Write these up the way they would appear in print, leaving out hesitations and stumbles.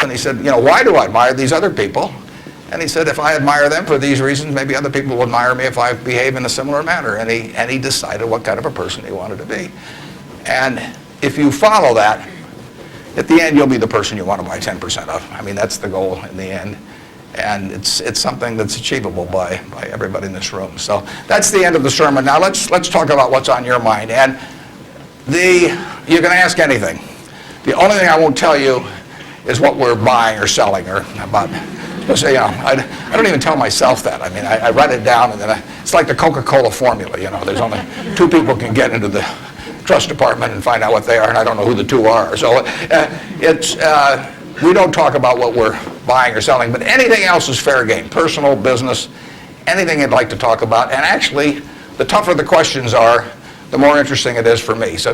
And he said, you know, why do I admire these other people? And he said, if I admire them for these reasons, maybe other people will admire me if I behave in a similar manner. And he decided what kind of a person he wanted to be. And if you follow that, at the end, you'll be the person you want to buy 10% of. I mean, that's the goal in the end. And it's something that's achievable by everybody in this room. So that's the end of the sermon. Now let's talk about what's on your mind. And you can ask anything. The only thing I won't tell you is what we're buying or selling or about. So, you know, I don't even tell myself that. I mean, I write it down, and then it's like the Coca-Cola formula. You know, there's only 2 people can get into the trust department and find out what they are, and I don't know who the 2 are. So we don't talk about what we're buying or selling, but anything else is fair game. Personal, business, anything you'd like to talk about. And actually, the tougher the questions are, the more interesting it is for me. So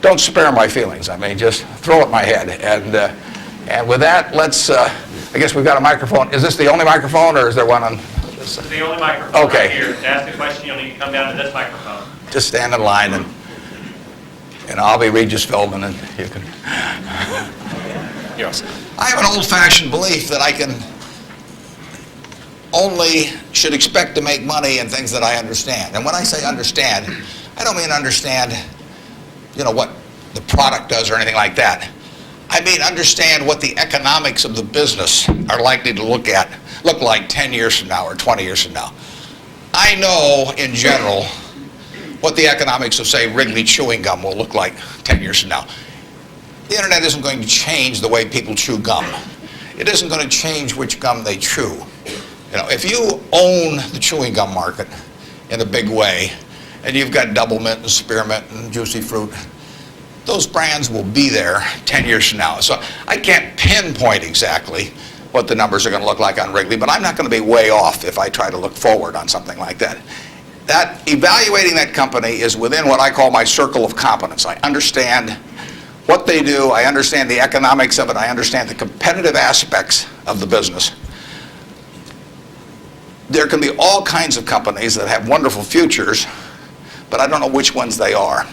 don't spare my feelings. I mean, just throw at my head. And with that, let's. I guess we've got a microphone. Is this the only microphone, or is there one on this? This is the only microphone. Okay. Right here. To ask a question, you'll need to come down to this microphone. Just stand in line, and I'll be Regis Philbin, and you can. Yes. I have an old-fashioned belief that I should expect to make money in things that I understand. And when I say understand, I don't mean understand, you know, what the product does or anything like that. I mean understand what the economics of the business are likely to look like 10 years from now or 20 years from now. I know, in general, what the economics of, say, Wrigley chewing gum will look like 10 years from now. The internet isn't going to change the way people chew gum. It isn't going to change which gum they chew. You know, if you own the chewing gum market in a big way, and you've got Double Mint and Spearmint and Juicy Fruit, those brands will be there 10 years from now. So I can't pinpoint exactly what the numbers are going to look like on Wrigley, but I'm not going to be way off if I try to look forward on something like that. That evaluating that company is within what I call my circle of competence. I understand what they do, I understand the economics of it, I understand the competitive aspects of the business. There can be all kinds of companies that have wonderful futures, but I don't know which ones they are.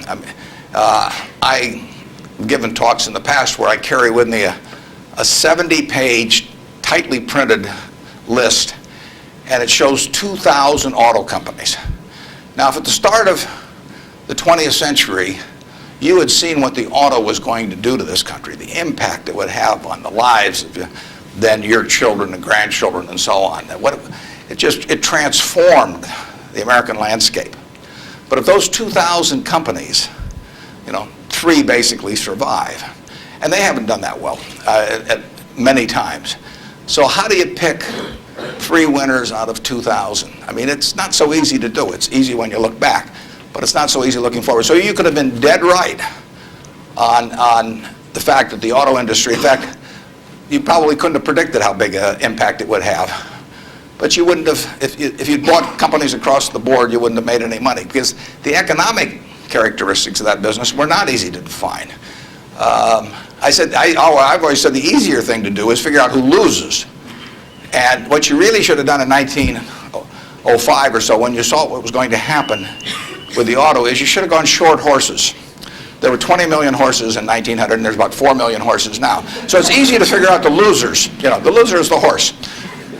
I've given talks in the past where I carry with me a 70-page, tightly printed list, and it shows 2,000 auto companies. Now, if at the start of the 20th century, you had seen what the auto was going to do to this country, the impact it would have on the lives of then your children and grandchildren and so on. It transformed the American landscape. But of those 2,000 companies, you know, 3 basically survive. And they haven't done that well at many times. So how do you pick 3 winners out of 2,000? I mean, it's not so easy to do. It's easy when you look back, but it's not so easy looking forward. So you could have been dead right on the fact that the auto industry, in fact, you probably couldn't have predicted how big an impact it would have. But you wouldn't have, if you'd bought companies across the board, you wouldn't have made any money, because the economic characteristics of that business were not easy to define. I've always said the easier thing to do is figure out who loses. And what you really should have done in 1905 or so, when you saw what was going to happen with the auto, is you should have gone short horses. There were 20 million horses in 1900, and there's about 4 million horses now. So it's easy to figure out the losers. You know, the loser is the horse.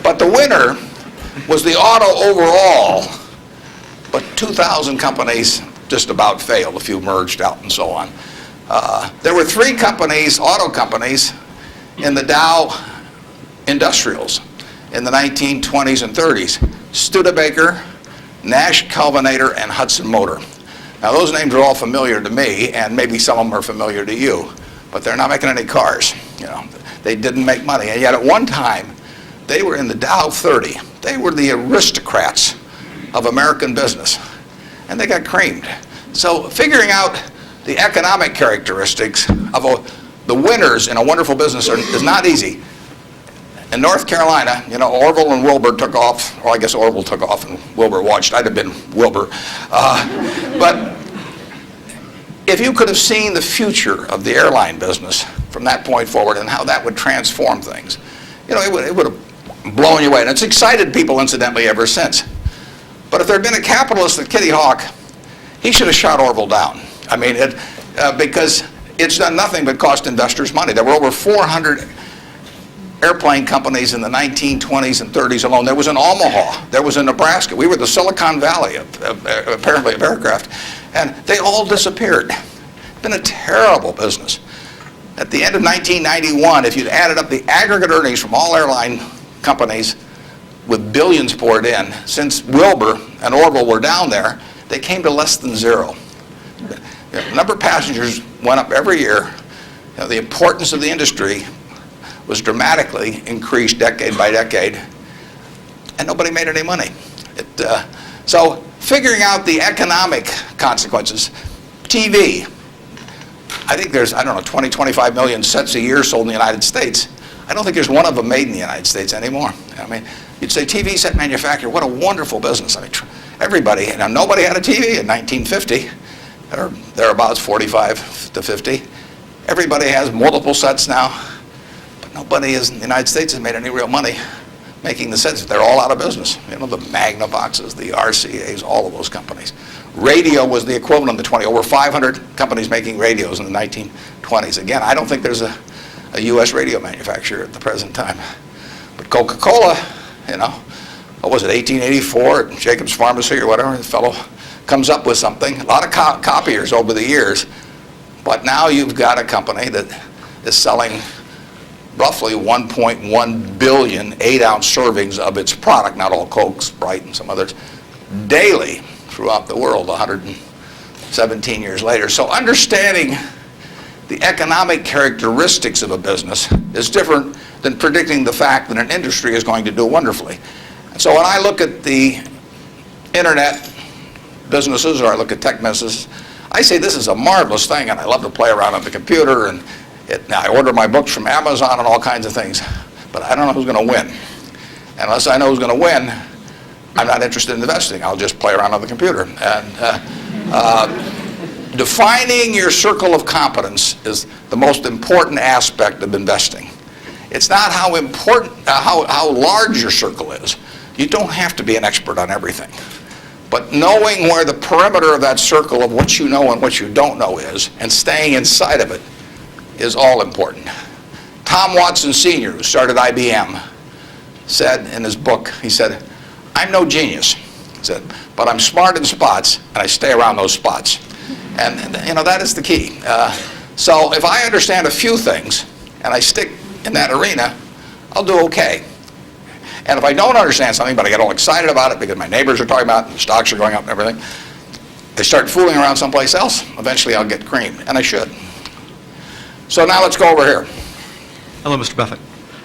But the winner was the auto overall, but 2,000 companies just about failed. A few merged out and so on. There were 3 companies, auto companies, in the Dow Industrials in the 1920s and 30s. Studebaker, Nash Kelvinator, and Hudson Motor. Now those names are all familiar to me, and maybe some of them are familiar to you, but they're not making any cars. You know, they didn't make money, and yet at one time they were in the Dow 30. They were the aristocrats of American business, and they got creamed. So figuring out the economic characteristics of the winners in a wonderful business is not easy. In North Carolina, you know, Orville and Wilbur took off. Well, I guess Orville took off and Wilbur watched. I'd have been Wilbur. But if you could have seen the future of the airline business from that point forward and how that would transform things, you know, it would have blown you away. And it's excited people, incidentally, ever since. But if there had been a capitalist at Kitty Hawk, he should have shot Orville down. I mean, because it's done nothing but cost investors money. There were over 400 airplane companies in the 1920s and 30s alone. There was in Omaha, there was in Nebraska. We were the Silicon Valley apparently of aircraft, and they all disappeared. It's been a terrible business. At the end of 1991, if you'd added up the aggregate earnings from all airline companies with billions poured in, since Wilbur and Orville were down there, they came to less than zero. The number of passengers went up every year. The importance of the industry was dramatically increased decade by decade, and nobody made any money. So figuring out the economic consequences, TV, I think there's, 20, 25 million sets a year sold in the United States. I don't think there's one of them made in the United States anymore. I mean, you'd say TV set manufacturer, what a wonderful business. I mean, everybody, now nobody had a TV in 1950, or thereabouts 45 to 50. Everybody has multiple sets now. Nobody in the United States has made any real money making the sets. They're all out of business. The Magnavoxes, the RCAs, all of those companies. Radio was the equivalent of over 500 companies making radios in the 1920s. Again, I don't think there's a U.S. radio manufacturer at the present time. But Coca-Cola, what was it, 1884 at Jacob's Pharmacy or whatever, the fellow comes up with something. A lot of copiers over the years. But now you've got a company that is selling roughly 1.1 billion 8-ounce servings of its product, not all Coke, Sprite, and some others, daily throughout the world 117 years later. So understanding the economic characteristics of a business is different than predicting the fact that an industry is going to do wonderfully. And so when I look at the internet businesses, or I look at tech businesses, I say this is a marvelous thing, and I love to play around on the computer, and now I order my books from Amazon and all kinds of things, but I don't know who's going to win. And unless I know who's going to win, I'm not interested in investing. I'll just play around on the computer. And defining your circle of competence is the most important aspect of investing. It's not how important, how large your circle is. You don't have to be an expert on everything. But knowing where the perimeter of that circle of what you know and what you don't know is, and staying inside of it, is all important. Tom Watson Sr., who started IBM, said in his book, he said, I'm no genius, he said, but I'm smart in spots, and I stay around those spots. And that is the key. So if I understand a few things, and I stick in that arena, I'll do okay. And if I don't understand something, but I get all excited about it because my neighbors are talking about it, the stocks are going up and everything, I start fooling around someplace else, eventually I'll get creamed, and I should. So now let's go over here. Hello, Mr. Buffett.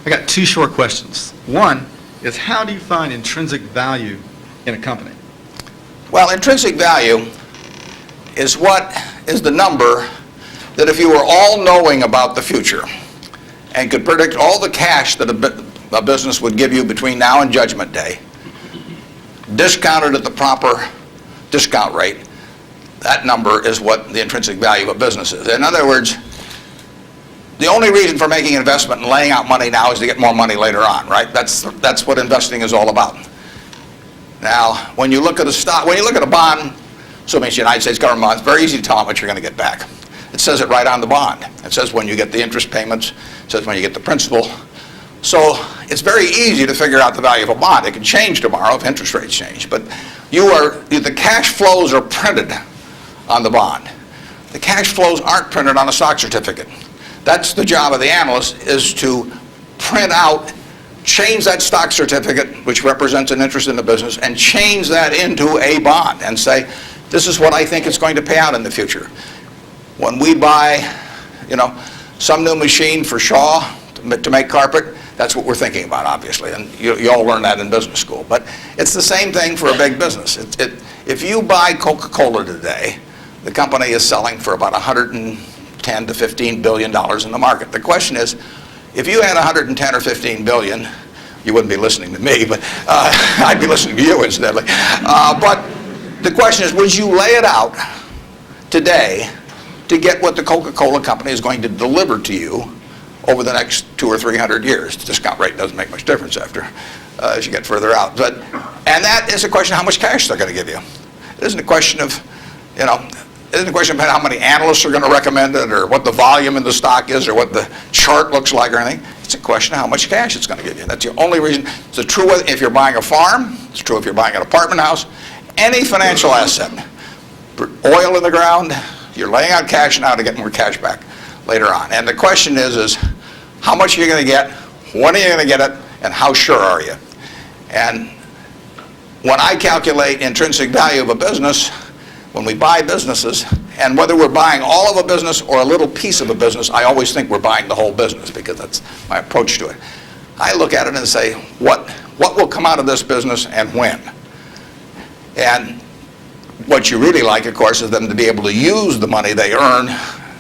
I got two short questions. One is, how do you find intrinsic value in a company? Well, intrinsic value is what is the number that if you were all-knowing about the future and could predict all the cash that a business would give you between now and Judgment Day, discounted at the proper discount rate, that number is what the intrinsic value of a business is. In other words, the only reason for making an investment and laying out money now is to get more money later on, right? That's what investing is all about. Now, when you look at a stock, when you look at a bond, assuming it's the United States government bond, it's very easy to tell how much you're going to get back. It says it right on the bond. It says when you get the interest payments, it says when you get the principal. So it's very easy to figure out the value of a bond. It can change tomorrow if interest rates change, but the cash flows are printed on the bond. The cash flows aren't printed on a stock certificate. That's the job of the analyst, is to print out, change that stock certificate, which represents an interest in the business, and change that into a bond and say, this is what I think it's going to pay out in the future. When we buy, some new machine for Shaw to make carpet, that's what we're thinking about, obviously, and you all learn that in business school. But it's the same thing for a big business. If you buy Coca-Cola today, the company is selling for about $110 to $15 billion in the market. The question is, if you had 110 or 15 billion, you wouldn't be listening to me, but I'd be listening to you incidentally. But the question is, would you lay it out today to get what the Coca-Cola company is going to deliver to you over the next 200 or 300 years? The discount rate doesn't make much difference as you get further out. And that is a question of how much cash they're going to give you. It isn't a question of, it isn't a question of how many analysts are going to recommend it or what the volume in the stock is or what the chart looks like or anything. It's It's a question of how much cash it's going to give you. That's the only reason. It's true if you're buying a farm. It's true if you're buying an apartment house. Any financial asset. Oil in the ground, you're laying out cash now to get more cash back later on. And the question is how much are you going to get, when are you going to get it, and how sure are you? And when I calculate intrinsic value of a business, when we buy businesses, and whether we're buying all of a business or a little piece of a business, I always think we're buying the whole business because that's my approach to it. I look at it and say, what will come out of this business and when? And what you really like, of course, is them to be able to use the money they earn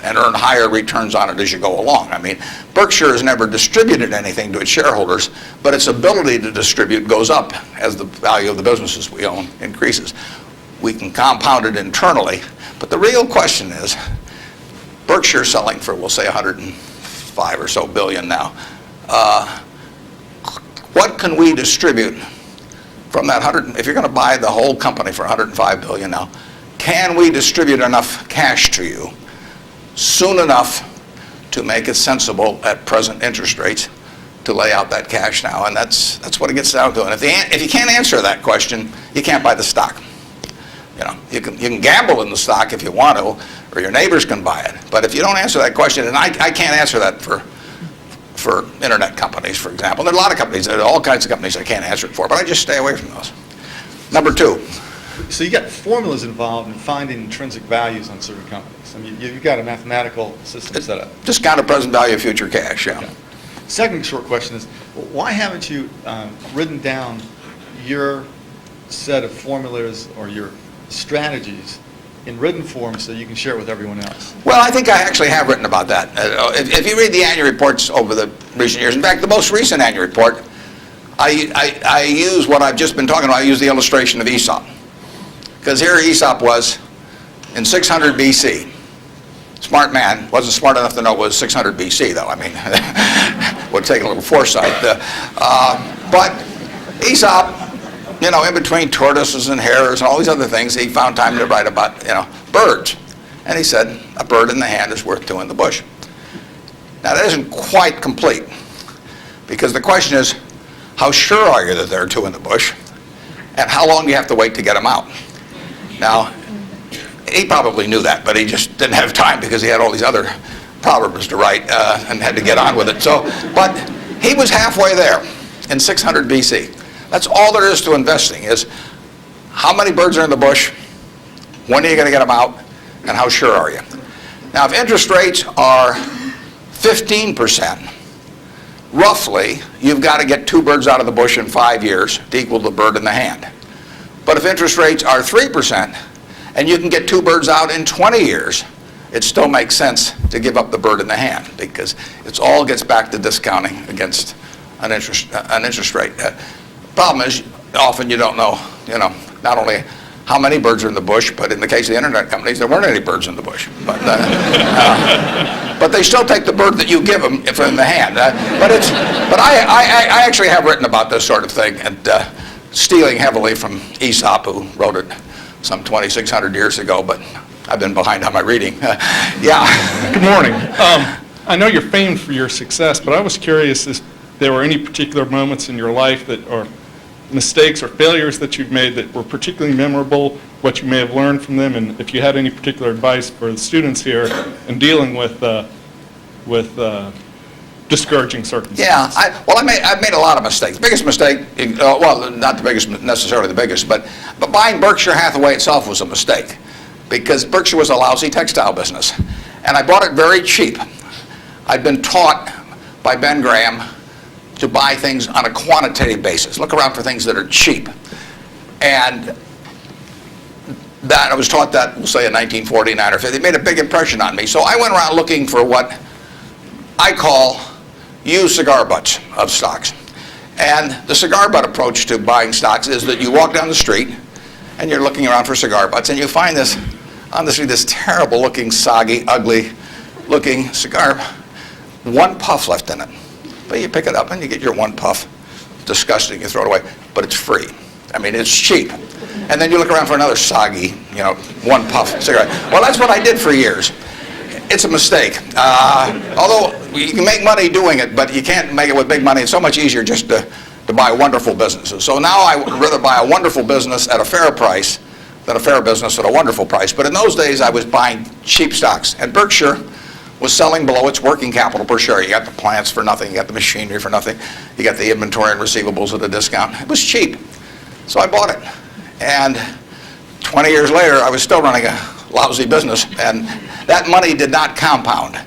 and earn higher returns on it as you go along. I mean, Berkshire has never distributed anything to its shareholders, but its ability to distribute goes up as the value of the businesses we own increases. We can compound it internally, but the real question is, Berkshire selling for, we'll say, 105 or so billion now. What can we distribute from that 100? If you're going to buy the whole company for 105 billion now, can we distribute enough cash to you soon enough to make it sensible at present interest rates to lay out that cash now? And that's what it gets down to. And if you can't answer that question, you can't buy the stock. You know, you can gamble in the stock if you want to, or your neighbors can buy it. But if you don't answer that question, and I can't answer that for internet companies, for example. There are a lot of companies, there are all kinds of companies I can't answer it for, but I just stay away from those. Number two. So you got formulas involved in finding intrinsic values on certain companies. I mean, you've got a mathematical system set up. Discounted present value of future cash, yeah. Okay. Second short question is, why haven't you written down your set of formulas or your strategies in written form so you can share it with everyone else? Well, I think I actually have written about that. If you read the annual reports over the recent years, in fact, the most recent annual report, I use what I've just been talking about. I use the illustration of Aesop. Because here Aesop was in 600 BC. Smart man, wasn't smart enough to know it was 600 BC, though. I mean, would take a little foresight. But Aesop, you know, in between tortoises and hares and all these other things, he found time to write about, you know, birds. And he said, a bird in the hand is worth two in the bush. Now, that isn't quite complete, because the question is, how sure are you that there are two in the bush, and how long do you have to wait to get them out? Now, he probably knew that, but he just didn't have time because he had all these other proverbs to write and had to get on with it. So, but he was halfway there in 600 BC. That's all there is to investing, is how many birds are in the bush, when are you going to get them out, and how sure are you? Now, if interest rates are 15%, roughly, you've got to get two birds out of the bush in 5 years to equal the bird in the hand. But if interest rates are 3%, and you can get two birds out in 20 years, it still makes sense to give up the bird in the hand, because it all gets back to discounting against an interest rate. Problem is, often you don't know, not only how many birds are in the bush, but in the case of the internet companies, there weren't any birds in the bush. But they still take the bird that you give them in the hand. But I actually have written about this sort of thing, and stealing heavily from Aesop, who wrote it some 2,600 years ago, but I've been behind on my reading. Yeah. Good morning. I know you're famed for your success, but I was curious if there were any particular moments in your life that, or mistakes or failures that you've made that were particularly memorable, what you may have learned from them, and if you had any particular advice for the students here in dealing with discouraging circumstances. Yeah, I've made a lot of mistakes. Biggest mistake, well, not the biggest, necessarily the biggest, but buying Berkshire Hathaway itself was a mistake, because Berkshire was a lousy textile business, and I bought it very cheap. I'd been taught by Ben Graham to buy things on a quantitative basis. Look around for things that are cheap. And that I was taught that, we'll say in 1949 or 50. It made a big impression on me. So I went around looking for what I call used cigar butts of stocks. And the cigar butt approach to buying stocks is that you walk down the street and you're looking around for cigar butts, and you find this, on the street, this terrible looking, soggy, ugly looking cigar, one puff left in it. But you pick it up and you get your one puff. Disgusting, you throw it away, but it's free. I mean, it's cheap. And then you look around for another soggy, one puff cigarette. Well, that's what I did for years. it's a mistake. Although you can make money doing it, but you can't make it with big money. It's so much easier just to buy wonderful businesses. So now I would rather buy a wonderful business at a fair price than a fair business at a wonderful price. But in those days, I was buying cheap stocks. And Berkshire was selling below its working capital per share. You got the plants for nothing. You got the machinery for nothing. You got the inventory and receivables at a discount. It was cheap. So I bought it. And 20 years later, I was still running a lousy business. And that money did not compound.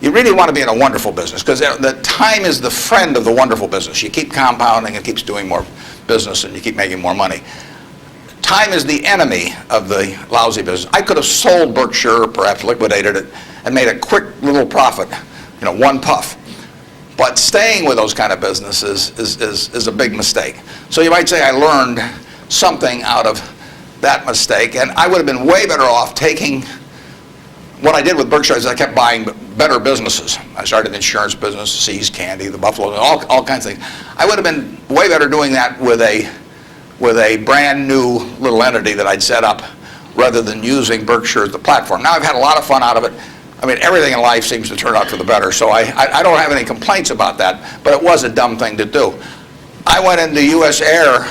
You really want to be in a wonderful business because the time is the friend of the wonderful business. You keep compounding, it keeps doing more business, and you keep making more money. Time is the enemy of the lousy business. I could have sold Berkshire, perhaps liquidated it, and made a quick little profit, one puff. But staying with those kind of businesses is a big mistake. So you might say I learned something out of that mistake, and I would have been way better off taking what I did with Berkshire is I kept buying better businesses. I started an insurance business, See's Candy, the Buffalo, all kinds of things. I would have been way better doing that with a brand new little entity that I'd set up rather than using Berkshire as the platform. Now I've had a lot of fun out of it. I mean, everything in life seems to turn out for the better, so I don't have any complaints about that, but it was a dumb thing to do. I went into U.S. Air.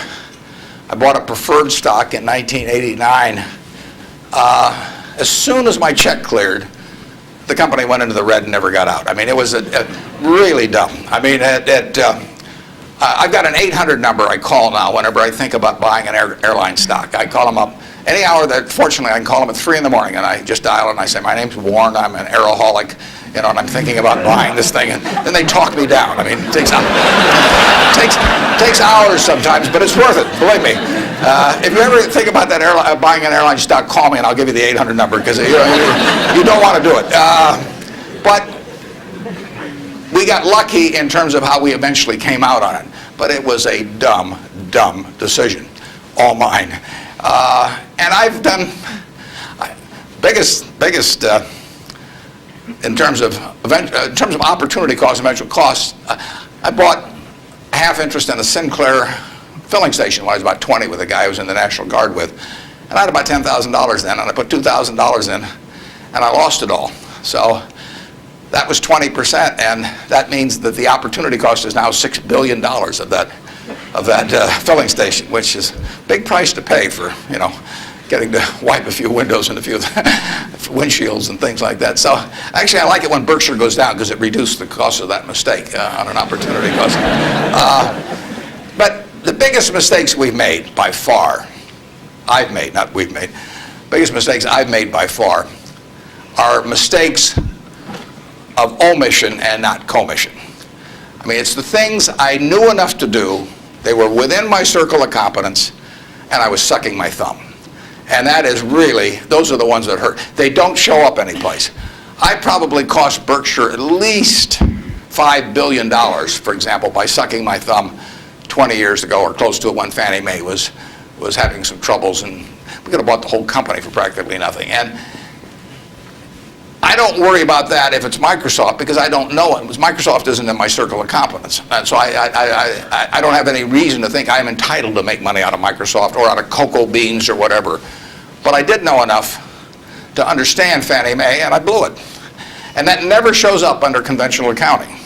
I bought a preferred stock in 1989. As soon as my check cleared, the company went into the red and never got out. I mean, it was really dumb. I mean, I've got an 800 number I call now whenever I think about buying an airline stock. I call them up any hour that, fortunately, I can call them at 3 in the morning, and I just dial and I say, my name's Warren, I'm an aeroholic, and I'm thinking about buying this thing, and then they talk me down. I mean, it takes hours sometimes, but it's worth it, believe me. If you ever think about that buying an airline stock, call me and I'll give you the 800 number because you don't want to do it. But we got lucky in terms of how we eventually came out on it. But it was a dumb decision, all mine. And I've done biggest in terms of opportunity cost and eventual costs. I bought half interest in a Sinclair filling station when I was about 20 with a guy I was in the National Guard with. And I had about $10,000 then, and I put $2,000 in, and I lost it all. So that was 20%, and that means that the opportunity cost is now $6 billion of that filling station, which is a big price to pay for, getting to wipe a few windows and a few windshields and things like that. So actually, I like it when Berkshire goes down because it reduced the cost of that mistake on an opportunity cost. But the biggest mistakes we've made by far, I've made, not we've made, biggest mistakes I've made by far are mistakes of omission and not commission. I mean, it's the things I knew enough to do, they were within my circle of competence, and I was sucking my thumb. And that is really, those are the ones that hurt. They don't show up anyplace. I probably cost Berkshire at least $5 billion, for example, by sucking my thumb 20 years ago or close to it when Fannie Mae was having some troubles, and we could have bought the whole company for practically nothing. And I don't worry about that if it's Microsoft because I don't know it. Microsoft isn't in my circle of competence. And so I don't have any reason to think I'm entitled to make money out of Microsoft or out of cocoa beans or whatever. But I did know enough to understand Fannie Mae, and I blew it. And that never shows up under conventional accounting.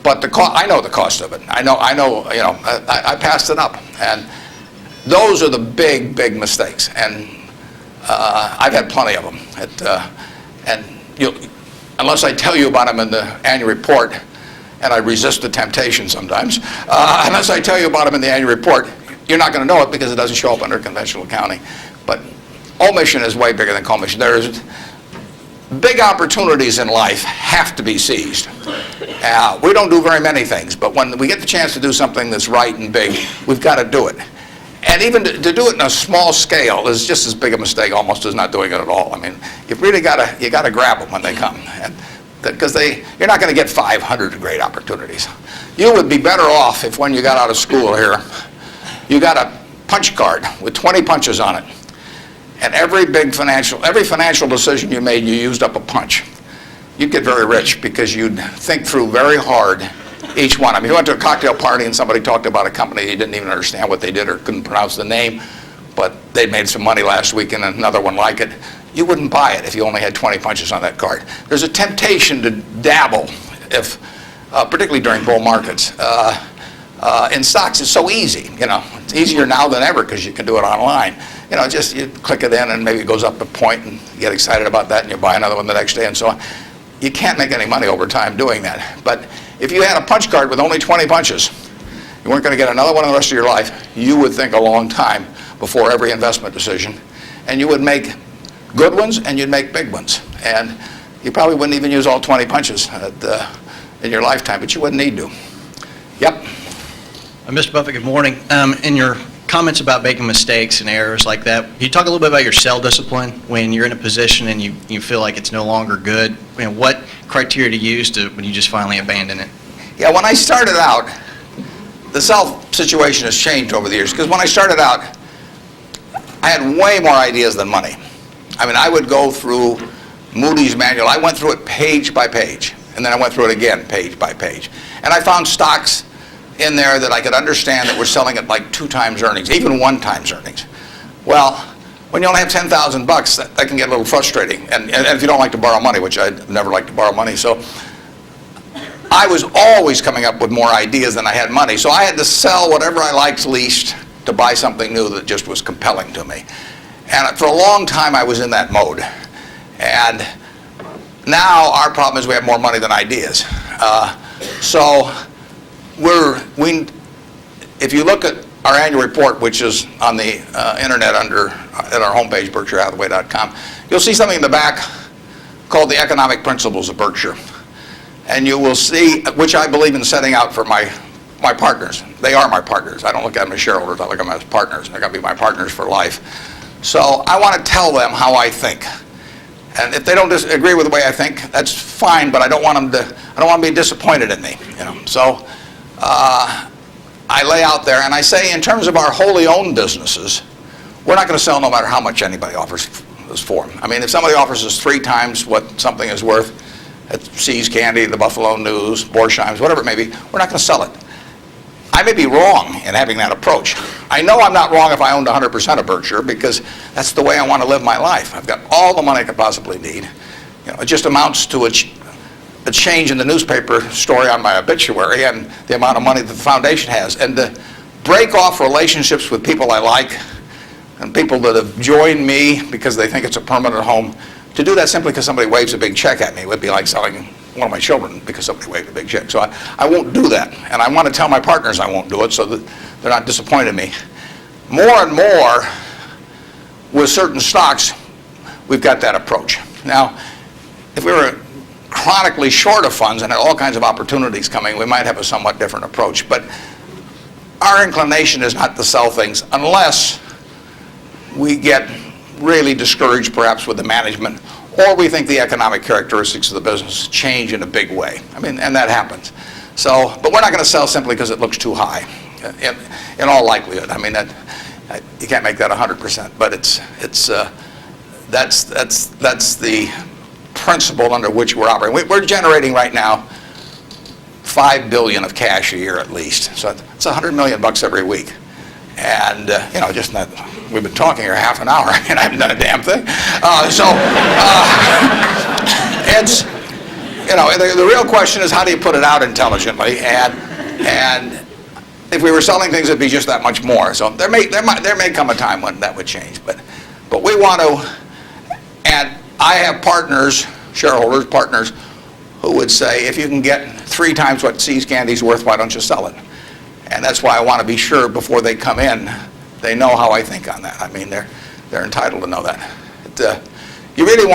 But I know the cost of it. I know. I passed it up. And those are the big mistakes. And I've had plenty of them. And unless I tell you about them in the annual report, and I resist the temptation sometimes, unless I tell you about them in the annual report, you're not going to know it because it doesn't show up under conventional accounting. But omission is way bigger than commission. There's big opportunities in life have to be seized. We don't do very many things, but when we get the chance to do something that's right and big, we've got to do it. And even to do it in a small scale is just as big a mistake almost as not doing it at all. I mean, you really got to grab them when they come, and because you're not going to get 500 great opportunities. You would be better off if when you got out of school here, you got a punch card with 20 punches on it, and every financial decision you made, you used up a punch. You'd get very rich because you'd think through very hard each one. I mean, you went to a cocktail party and somebody talked about a company you didn't even understand what they did or couldn't pronounce the name, but they made some money last week and another one like it. you wouldn't buy it if you only had 20 punches on that card. There's a temptation to dabble, if, particularly during bull markets. In stocks, it's so easy. It's easier now than ever because you can do it online. Just you click it in and maybe it goes up a point and you get excited about that and you buy another one the next day and so on. You can't make any money over time doing that. But if you had a punch card with only 20 punches, you weren't going to get another one in the rest of your life, you would think a long time before every investment decision. And you would make good ones and you'd make big ones. And you probably wouldn't even use all 20 punches in your lifetime, but you wouldn't need to. Yep. Mr. Buffett, good morning. In your comments about making mistakes and errors like that, can you talk a little bit about your sell discipline when you're in a position and you feel like it's no longer good? What criteria to use when you just finally abandon it? Yeah, when I started out, the sell situation has changed over the years, because when I started out, I had way more ideas than money. I would go through Moody's manual. I went through it page by page, and then I went through it again page by page. And I found stocks in there that I could understand that were selling at like 2 times earnings, even 1 times earnings. Well, when you only have $10,000, that can get a little frustrating. And if you don't like to borrow money, which I never like to borrow money, so I was always coming up with more ideas than I had money. So I had to sell whatever I liked least to buy something new that just was compelling to me. And for a long time, I was in that mode. And now our problem is we have more money than ideas. So if you look at our annual report, which is on the internet at our homepage, BerkshireHathaway.com, you'll see something in the back called the Economic Principles of Berkshire. And you will see, which I believe in setting out for my partners. They are my partners. I don't look at them as shareholders. I look at them as partners. They're going to be my partners for life. So I want to tell them how I think. And if they don't agree with the way I think, that's fine. But I don't want them to be disappointed in me. So I lay out there and I say, in terms of our wholly owned businesses, we're not going to sell no matter how much anybody offers us for them. If somebody offers us 3 times what something is worth at See's Candy, the Buffalo News, Borsheim's, whatever it may be, we're not going to sell it. I may be wrong in having that approach. I know I'm not wrong if I owned 100% of Berkshire, because that's the way I want to live my life. I've got all the money I could possibly need. It just amounts to a change in the newspaper story on my obituary and the amount of money that the foundation has. And to break off relationships with people I like and people that have joined me because they think it's a permanent home, to do that simply because somebody waves a big check at me would be like selling one of my children because somebody waved a big check. So I won't do that. And I want to tell my partners I won't do it so that they're not disappointed in me. More and more, with certain stocks, we've got that approach. Now, if we were chronically short of funds and had all kinds of opportunities coming, we might have a somewhat different approach. But our inclination is not to sell things unless we get really discouraged perhaps with the management, or we think the economic characteristics of the business change in a big way. And that happens. So, but we're not going to sell simply because it looks too high, in all likelihood. You can't make that 100%, but that's the principle under which we're operating. We're generating right now $5 billion of cash a year at least. So it's $100 million every week. And, we've been talking here half an hour and I haven't done a damn thing. It's, the real question is, how do you put it out intelligently? And if we were selling things, it'd be just that much more. So there may come a time when that would change. But we want to, and I have partners, shareholders, partners, who would say, if you can get 3 times what See's Candy's worth, why don't you sell it? And that's why I want to be sure before they come in, they know how I think on that. They're entitled to know that. You really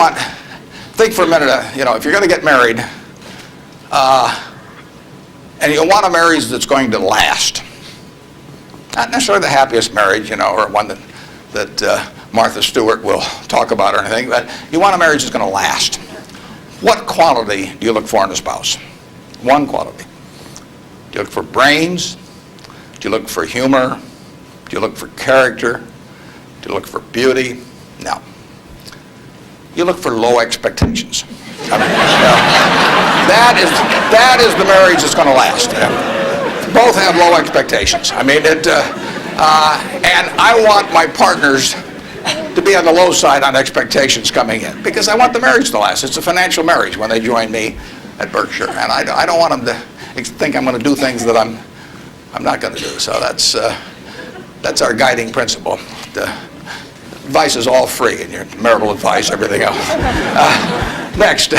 think for a minute, if you're going to get married, and you want a marriage that's going to last, not necessarily the happiest marriage, or one that Martha Stewart will talk about or anything, but you want a marriage that's going to last. What quality do you look for in a spouse? One quality. Do you look for brains? Do you look for humor? Do you look for character? Do you look for beauty? No. You look for low expectations. That is the marriage that's going to last. Both have low expectations. And I want my partners to be on the low side on expectations coming in, because I want the marriage to last. It's a financial marriage when they join me at Berkshire, and I don't want them to think I'm going to do things that I'm not going to do. So that's our guiding principle. The advice is all free, and your marital advice, everything else. Next.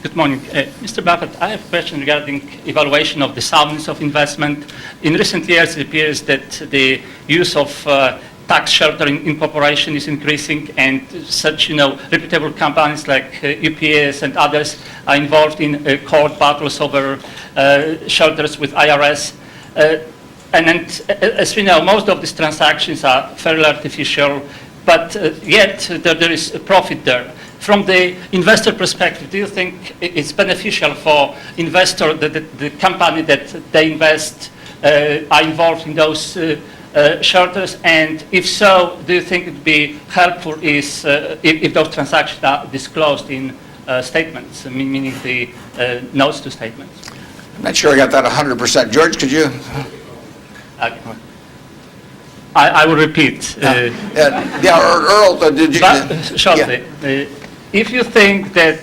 Good morning. Mr. Buffett, I have a question regarding evaluation of the soundness of investment. In recent years, it appears that the use of tax shelter incorporation is increasing, and such, reputable companies like UPS and others are involved in court battles over shelters with IRS. And as we know, most of these transactions are fairly artificial, but yet there is a profit there. From the investor perspective, do you think it's beneficial for investor that the company that they invest are involved in those shelters? And if so, do you think it would be helpful if those transactions are disclosed in statements, meaning the notes to statements? I'm not sure I got that 100%. George, could you? I will repeat. Earl, did you? Shortly. Yeah. If you think that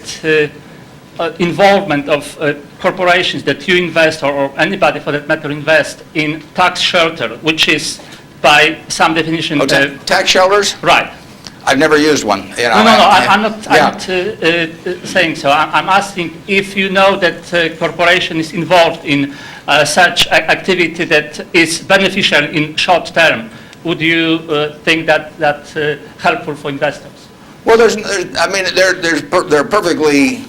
involvement of corporations that you invest, or anybody for that matter invest in tax shelter, which is by some definition... tax shelters? Right. I've never used one. I'm not saying so. I'm asking if you know that a corporation is involved in such activity that is beneficial in short term, would you think that that's helpful for investors? Well, there are perfectly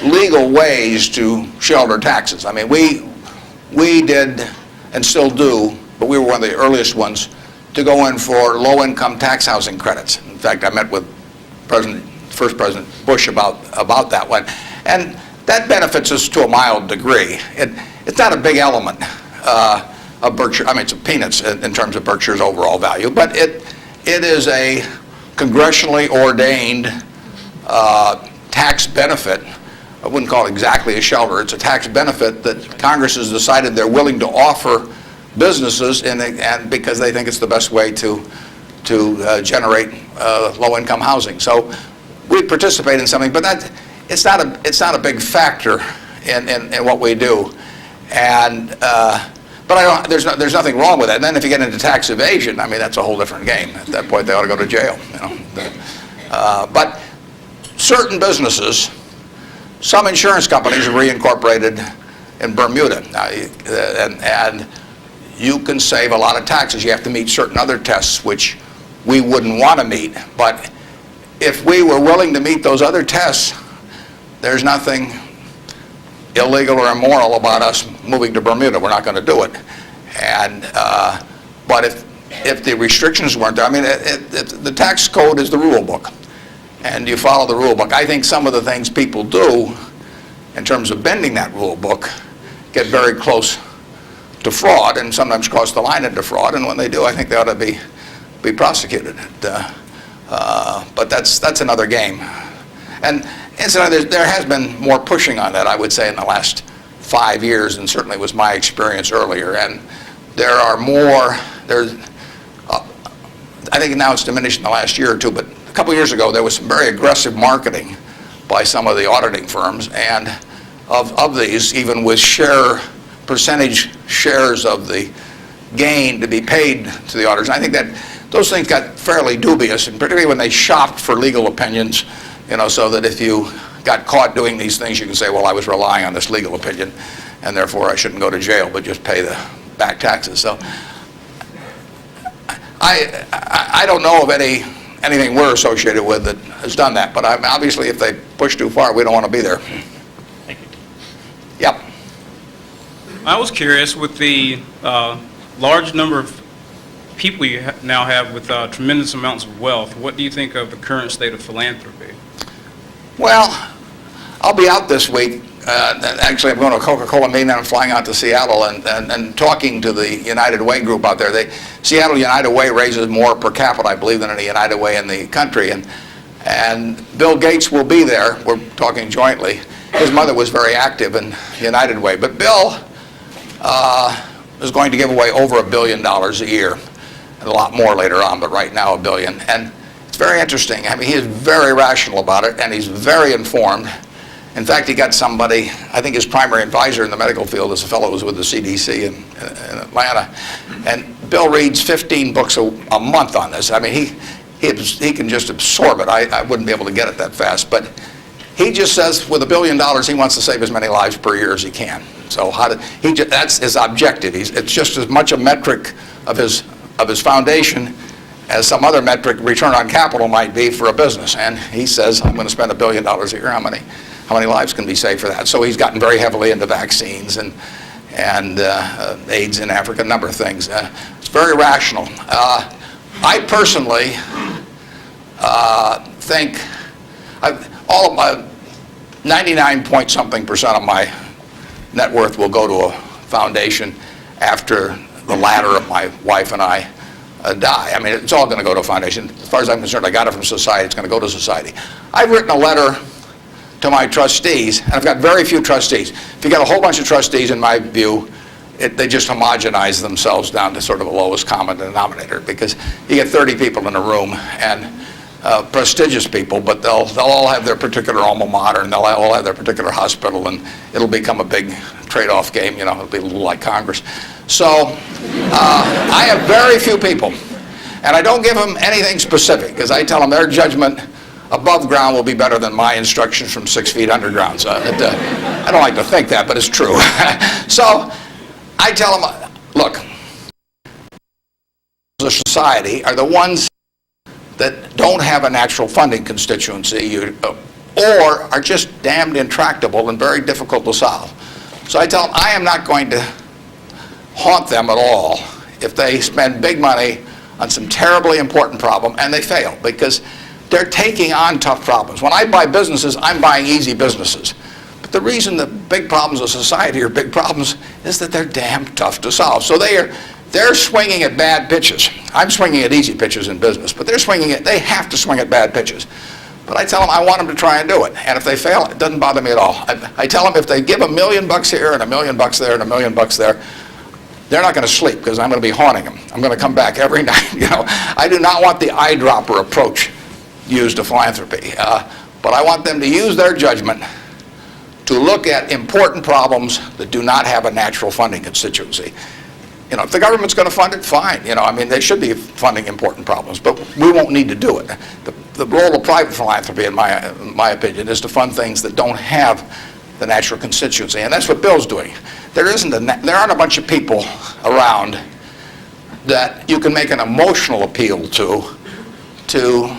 legal ways to shelter taxes. I mean, we did and still do, but we were one of the earliest ones to go in for low-income tax housing credits. In fact, I met with first President Bush about that one, and that benefits us to a mild degree. It's not a big element of Berkshire. I mean, it's peanuts in terms of Berkshire's overall value, but it is a congressionally ordained tax benefit. I wouldn't call it exactly a shelter. It's a tax benefit that Congress has decided they're willing to offer businesses, and because they think it's the best way to generate low-income housing. So we participate in something, but it's not a big factor in what we do. And but there's nothing wrong with that. And then if you get into tax evasion, I mean, that's a whole different game. At that point, they ought to go to jail. But certain businesses, some insurance companies are reincorporated in Bermuda, and you can save a lot of taxes. You have to meet certain other tests which we wouldn't want to meet. But if we were willing to meet those other tests, there's nothing illegal or immoral about us moving to Bermuda. We're not going to do it. And but if the restrictions weren't there, I mean, the tax code is the rule book, and you follow the rule book. I think some of the things people do in terms of bending that rule book get very close to fraud, and sometimes cross the line into fraud. And when they do, I think they ought to be prosecuted. But that's another game. And incidentally, there has been more pushing on that, I would say, in the last 5 years, and certainly was my experience earlier. And there are more. I think now it's diminished in the last year or two, but a couple years ago there was some very aggressive marketing by some of the auditing firms, and of these, even with percentage shares of the gain to be paid to the auditors. And I think that those things got fairly dubious, and particularly when they shopped for legal opinions, so that if you got caught doing these things, you can say, well, I was relying on this legal opinion, and therefore I shouldn't go to jail, but just pay the back taxes. So I don't know of anything we're associated with that has done that, but obviously if they push too far, we don't want to be there. Thank you. Yep. I was curious, with the large number of people you now have with tremendous amounts of wealth, what do you think of the current state of philanthropy? Well, I'll be out this week. Actually, I'm going to a Coca-Cola meeting, and I'm flying out to Seattle and talking to the United Way group out there. Seattle United Way raises more per capita, I believe, than any United Way in the country. And Bill Gates will be there. We're talking jointly. His mother was very active in United Way. But Bill is going to give away over $1 billion a year. and a lot more later on, but right now $1 billion. And it's very interesting. I mean, he is very rational about it, and he's very informed. In fact, he got somebody, I think his primary advisor in the medical field is a fellow who was with the CDC in Atlanta. And Bill reads 15 books a month on this. I mean, he can just absorb it. I wouldn't be able to get it that fast. But he just says with $1 billion, he wants to save as many lives per year as he can. So that's his objective. It's just as much a metric of his foundation as some other metric, return on capital, might be for a business. And he says, I'm going to spend $1 billion a year. How many lives can be saved for that? So he's gotten very heavily into vaccines and AIDS in Africa, a number of things. It's very rational. I personally think all of my 99-point-something% of my net worth will go to a foundation after the latter of my wife and I die. I mean, it's all going to go to a foundation. As far as I'm concerned, I got it from society. It's going to go to society. I've written a letter to my trustees, and I've got very few trustees. If you got a whole bunch of trustees, in my view, they just homogenize themselves down to sort of a lowest common denominator, because you get 30 people in a room, and prestigious people, but they'll all have their particular alma mater, and they'll all have their particular hospital, and it'll become a big trade-off game. You know, it'll be a little like Congress. So I have very few people, and I don't give them anything specific, because I tell them their judgment above ground will be better than my instructions from 6 feet underground. So I don't like to think that, but it's true. So I tell them, look, the society are the ones that don't have a natural funding constituency or are just damned intractable and very difficult to solve. So I tell them I am not going to haunt them at all if they spend big money on some terribly important problem and they fail, because they're taking on tough problems. When I buy businesses, I'm buying easy businesses. But the reason that big problems of society are big problems is that they're damn tough to solve. So they're swinging at bad pitches. I'm swinging at easy pitches in business, but they have to swing at bad pitches. But I tell them I want them to try and do it. And if they fail, it doesn't bother me at all. I tell them if they give $1 million here and $1 million there and $1 million there, they're not going to sleep, because I'm going to be haunting them. I'm going to come back every night. You know, I do not want the eyedropper approach used to philanthropy. But I want them to use their judgment to look at important problems that do not have a natural funding constituency. You know, if the government's going to fund it, fine. You know, I mean, they should be funding important problems, but we won't need to do it. The role of private philanthropy, in my opinion, is to fund things that don't have the natural constituency, and that's what Bill's doing. There aren't a bunch of people around that you can make an emotional appeal to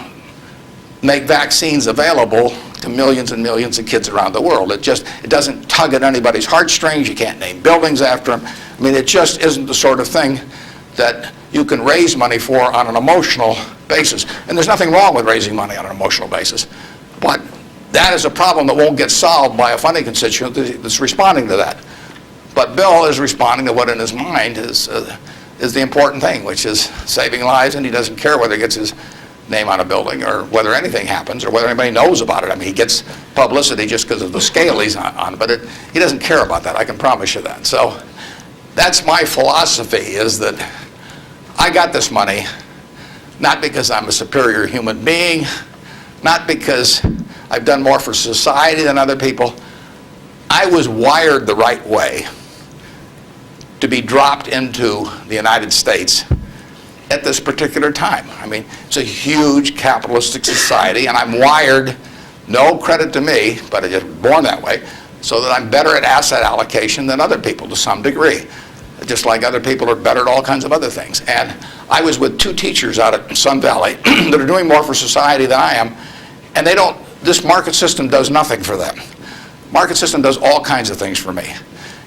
make vaccines available to millions and millions of kids around the world. It doesn't tug at anybody's heartstrings. You can't name buildings after them. I mean, it just isn't the sort of thing that you can raise money for on an emotional basis. And there's nothing wrong with raising money on an emotional basis. But that is a problem that won't get solved by a funding constituency that's responding to that. But Bill is responding to what in his mind is the important thing, which is saving lives, and he doesn't care whether he gets his name on a building or whether anything happens or whether anybody knows about it. I mean, he gets publicity just because of the scale he's on, but he doesn't care about that. I can promise you that. So that's my philosophy, is that I got this money not because I'm a superior human being, not because I've done more for society than other people. I was wired the right way to be dropped into the United States at this particular time. I mean, it's a huge capitalistic society, and I'm wired, no credit to me, but I just born that way, so that I'm better at asset allocation than other people to some degree. Just like other people are better at all kinds of other things. And I was with 2 teachers out at Sun Valley that are doing more for society than I am, and this market system does nothing for them. Market system does all kinds of things for me.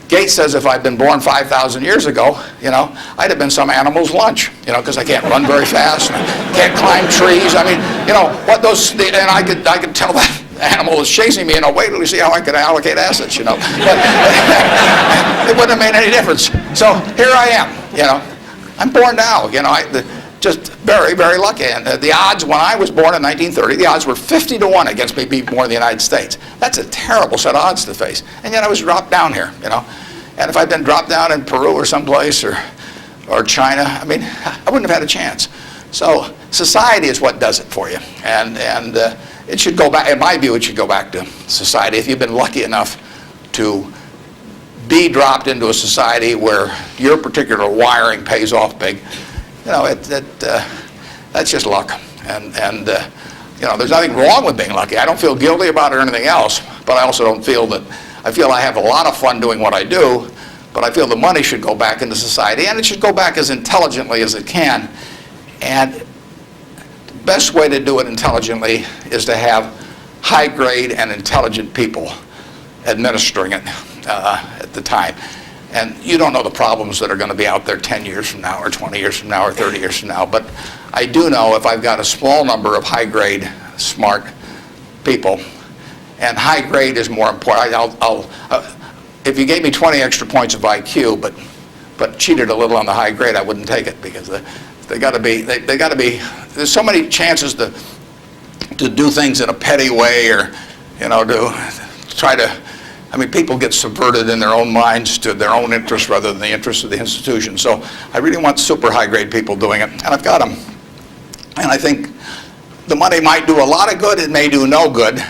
Gates says if I'd been born 5,000 years ago, you know, I'd have been some animal's lunch, you know, because I can't run very fast, and I can't climb trees. I mean, you know, and I could tell that animal is chasing me, you know, wait till you see how I can allocate assets, you know. But it wouldn't have made any difference. So here I am, you know. I'm born now, you know, just very, very lucky. And the odds when I was born in 1930, the odds were 50 to 1 against me being born in the United States. That's a terrible set of odds to face. And yet I was dropped down here, you know. And if I'd been dropped down in Peru or someplace or or China, I mean, I wouldn't have had a chance. So society is what does it for you. And it should go back, in my view, it should go back to society. If you've been lucky enough to be dropped into a society where your particular wiring pays off big, you know, that's just luck. And you know, there's nothing wrong with being lucky. I don't feel guilty about it or anything else, but I also don't feel that, I feel I have a lot of fun doing what I do, but I feel the money should go back into society, and it should go back as intelligently as it can. And the best way to do it intelligently is to have high-grade and intelligent people administering it at the time. And you don't know the problems that are going to be out there 10 years from now or 20 years from now or 30 years from now. But I do know if I've got a small number of high-grade, smart people, and high-grade is more important. If you gave me 20 extra points of IQ, but cheated a little on the high grade, I wouldn't take it, because they got to be. There's so many chances to do things in a petty way, or you know, to try to. I mean, people get subverted in their own minds to their own interests rather than the interests of the institution. So I really want super high-grade people doing it, and I've got them. And I think the money might do a lot of good, it may do no good,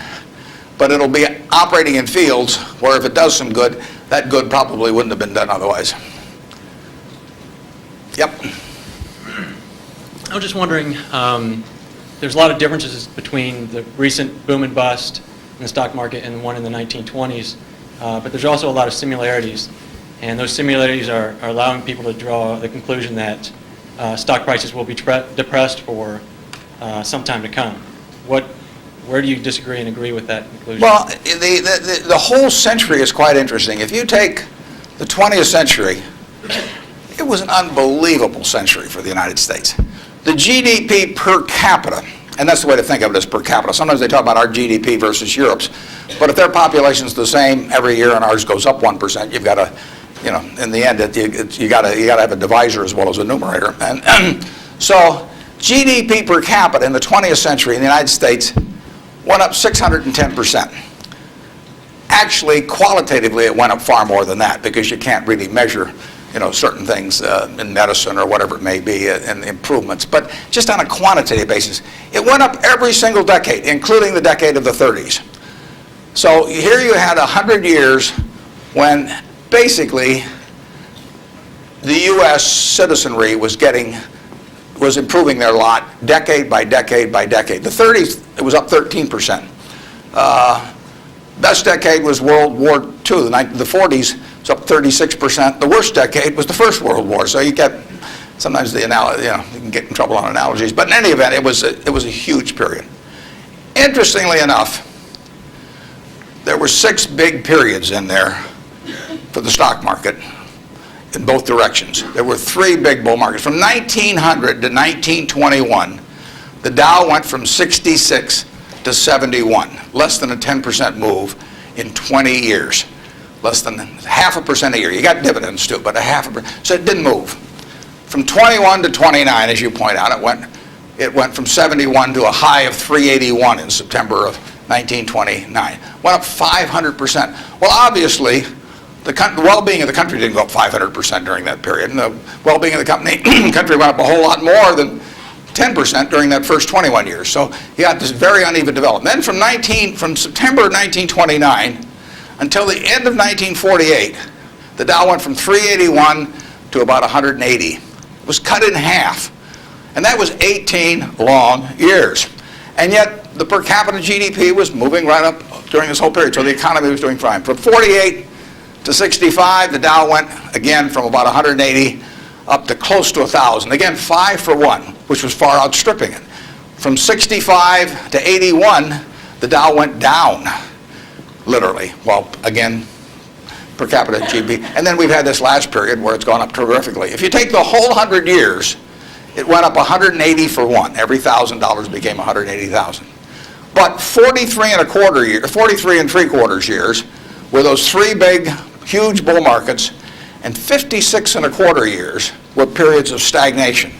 but it'll be operating in fields where if it does some good, that good probably wouldn't have been done otherwise. Yep. I was just wondering, there's a lot of differences between the recent boom and bust in the stock market and one in the 1920s, but there's also a lot of similarities. And those similarities are allowing people to draw the conclusion that stock prices will be depressed for some time to come. Where do you disagree and agree with that conclusion? Well, the whole century is quite interesting. If you take the 20th century, it was an unbelievable century for the United States. The GDP per capita, and that's the way to think of it, as per capita. Sometimes they talk about our GDP versus Europe's, but if their population's the same every year and ours goes up 1%, you've got to, you know, in the end, you got to have a divisor as well as a numerator. And so GDP per capita in the 20th century in the United States went up 610%. Actually, qualitatively, it went up far more than that, because you can't really measure, you know, certain things in medicine or whatever it may be, and improvements. But just on a quantitative basis, it went up every single decade, including the decade of the 30s. So here you had 100 years when basically the U.S. citizenry was improving their lot decade by decade by decade. The 30s, it was up 13%. Best decade was World War II. The 40s, it's up 36%. The worst decade was the First World War. So you get, sometimes the analogy, you know, you can get in trouble on analogies. But in any event, it was a huge period. Interestingly enough, there were 6 big periods in there for the stock market in both directions. There were 3 big bull markets. From 1900 to 1921, the Dow went from 66 to 71, less than a 10% move in 20 years, less than 0.5% a year. You got dividends too, but 0.5%. So it didn't move. From 21 to 29, as you point out, it went from 71 to a high of 381 in September of 1929. Went up 500%. Well, obviously, the well-being of the country didn't go up 500% during that period, and the well-being of the country went up a whole lot more than 10% during that first 21 years. So you got this very uneven development. Then from September 1929 until the end of 1948, the Dow went from 381 to about 180. It was cut in half. And that was 18 long years. And yet the per capita GDP was moving right up during this whole period. So the economy was doing fine. From 48 to 65, the Dow went again from about 180 up to close to 1,000. Again, 5 for 1, which was far outstripping it. From 65 to 81, the Dow went down, literally. Well, again, per capita GDP. And then we've had this last period where it's gone up terrifically. If you take the whole 100 years, it went up 180 for 1. Every $1,000 became 180,000. But 43 and 3/4 years were those 3 big, huge bull markets, and 56 and 1/4 years were periods of stagnation,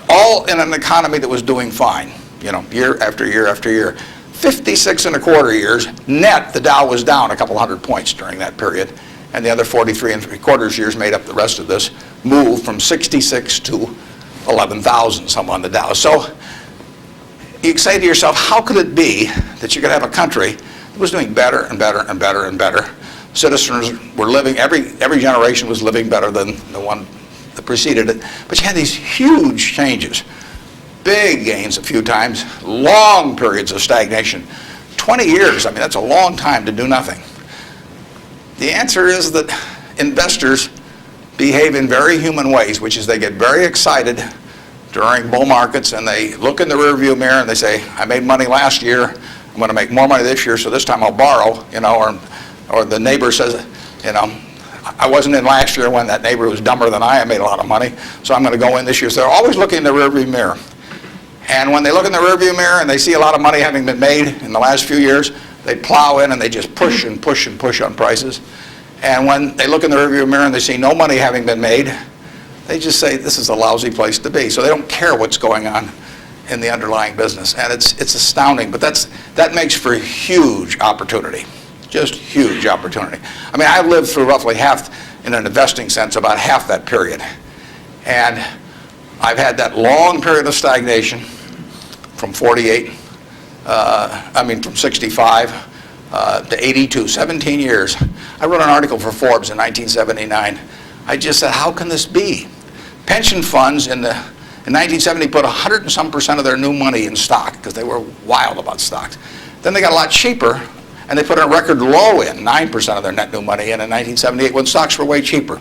all in an economy that was doing fine, you know, year after year after year. 56 and 1/4 years, net, the Dow was down a couple hundred points during that period, and the other 43 and 3/4 years made up the rest of this, moved from 66 to 11,000, some on the Dow. So you say to yourself, how could it be that you could have a country that was doing better and better and better and better? Citizens were living, every generation was living better than the one that preceded it. But you had these huge changes, big gains a few times, long periods of stagnation. 20 years, I mean, that's a long time to do nothing. The answer is that investors behave in very human ways, which is they get very excited during bull markets and they look in the rearview mirror and they say, I made money last year, I'm going to make more money this year, so this time I'll borrow, or the neighbor says, I wasn't in last year when that neighbor was dumber than I made a lot of money, so I'm going to go in this year. So they're always looking in the rearview mirror. And when they look in the rearview mirror and they see a lot of money having been made in the last few years, they plow in and they just push and push and push on prices. And when they look in the rearview mirror and they see no money having been made, they just say this is a lousy place to be. So they don't care what's going on in the underlying business. And it's astounding, but that makes for huge opportunity, just huge opportunity. I mean, I've lived through roughly half, in an investing sense, about half that period. And I've had that long period of stagnation from 65 to 82, 17 years. I wrote an article for Forbes in 1979. I just said, how can this be? Pension funds in 1970 put 100 and some % of their new money in stock because they were wild about stocks. Then they got a lot cheaper and they put a record low in, 9% of their net new money in 1978 when stocks were way cheaper.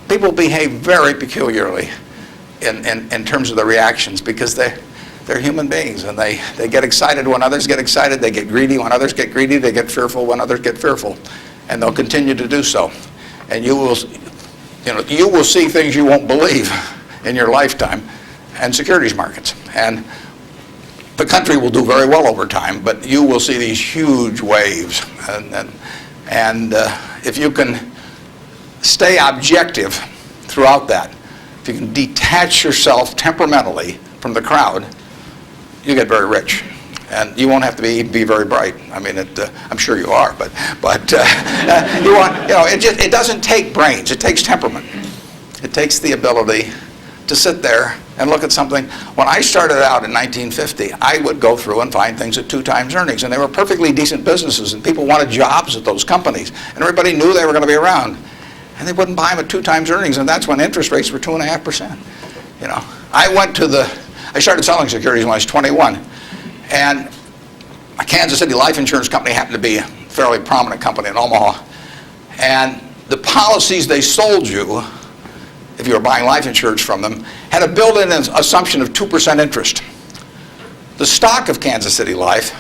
People behave very peculiarly in terms of the reactions because they're human beings and they get excited when others get excited, they get greedy when others get greedy, they get fearful when others get fearful, and they'll continue to do so. And you will see things you won't believe in your lifetime and securities markets. And the country will do very well over time, but you will see these huge waves. And if you can stay objective throughout that, if you can detach yourself temperamentally from the crowd, you get very rich. And you won't have to be very bright. I mean, I'm sure you are, but it doesn't take brains. It takes temperament. It takes the ability to sit there and look at something. When I started out in 1950, I would go through and find things at 2 times earnings, and they were perfectly decent businesses, and people wanted jobs at those companies, and everybody knew they were going to be around, and they wouldn't buy them at 2 times earnings, and that's when interest rates were 2.5%. I started selling securities when I was 21, and a Kansas City life insurance company happened to be a fairly prominent company in Omaha, and the policies they sold you, if you were buying life insurance from them, had a built-in assumption of 2% interest. The stock of Kansas City Life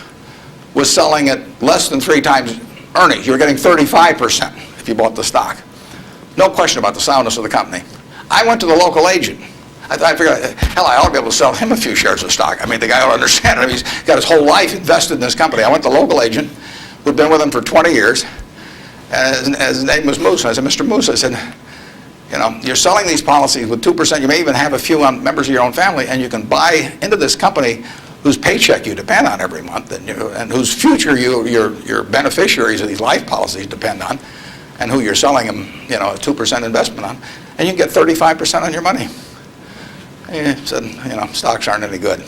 was selling at less than 3 times earnings. You were getting 35% if you bought the stock. No question about the soundness of the company. I went to the local agent. I figured, hell, I ought to be able to sell him a few shares of stock. I mean, the guy ought to understand it. I mean, he's got his whole life invested in this company. I went to the local agent who'd been with him for 20 years, and his name was Moose. And I said, Mr. Moose, I said, you're selling these policies with 2%. You may even have a few members of your own family, and you can buy into this company whose paycheck you depend on every month, and whose future your beneficiaries of these life policies depend on, and who you're selling them, a 2% investment on, and you can get 35% on your money. And he said, stocks aren't any good.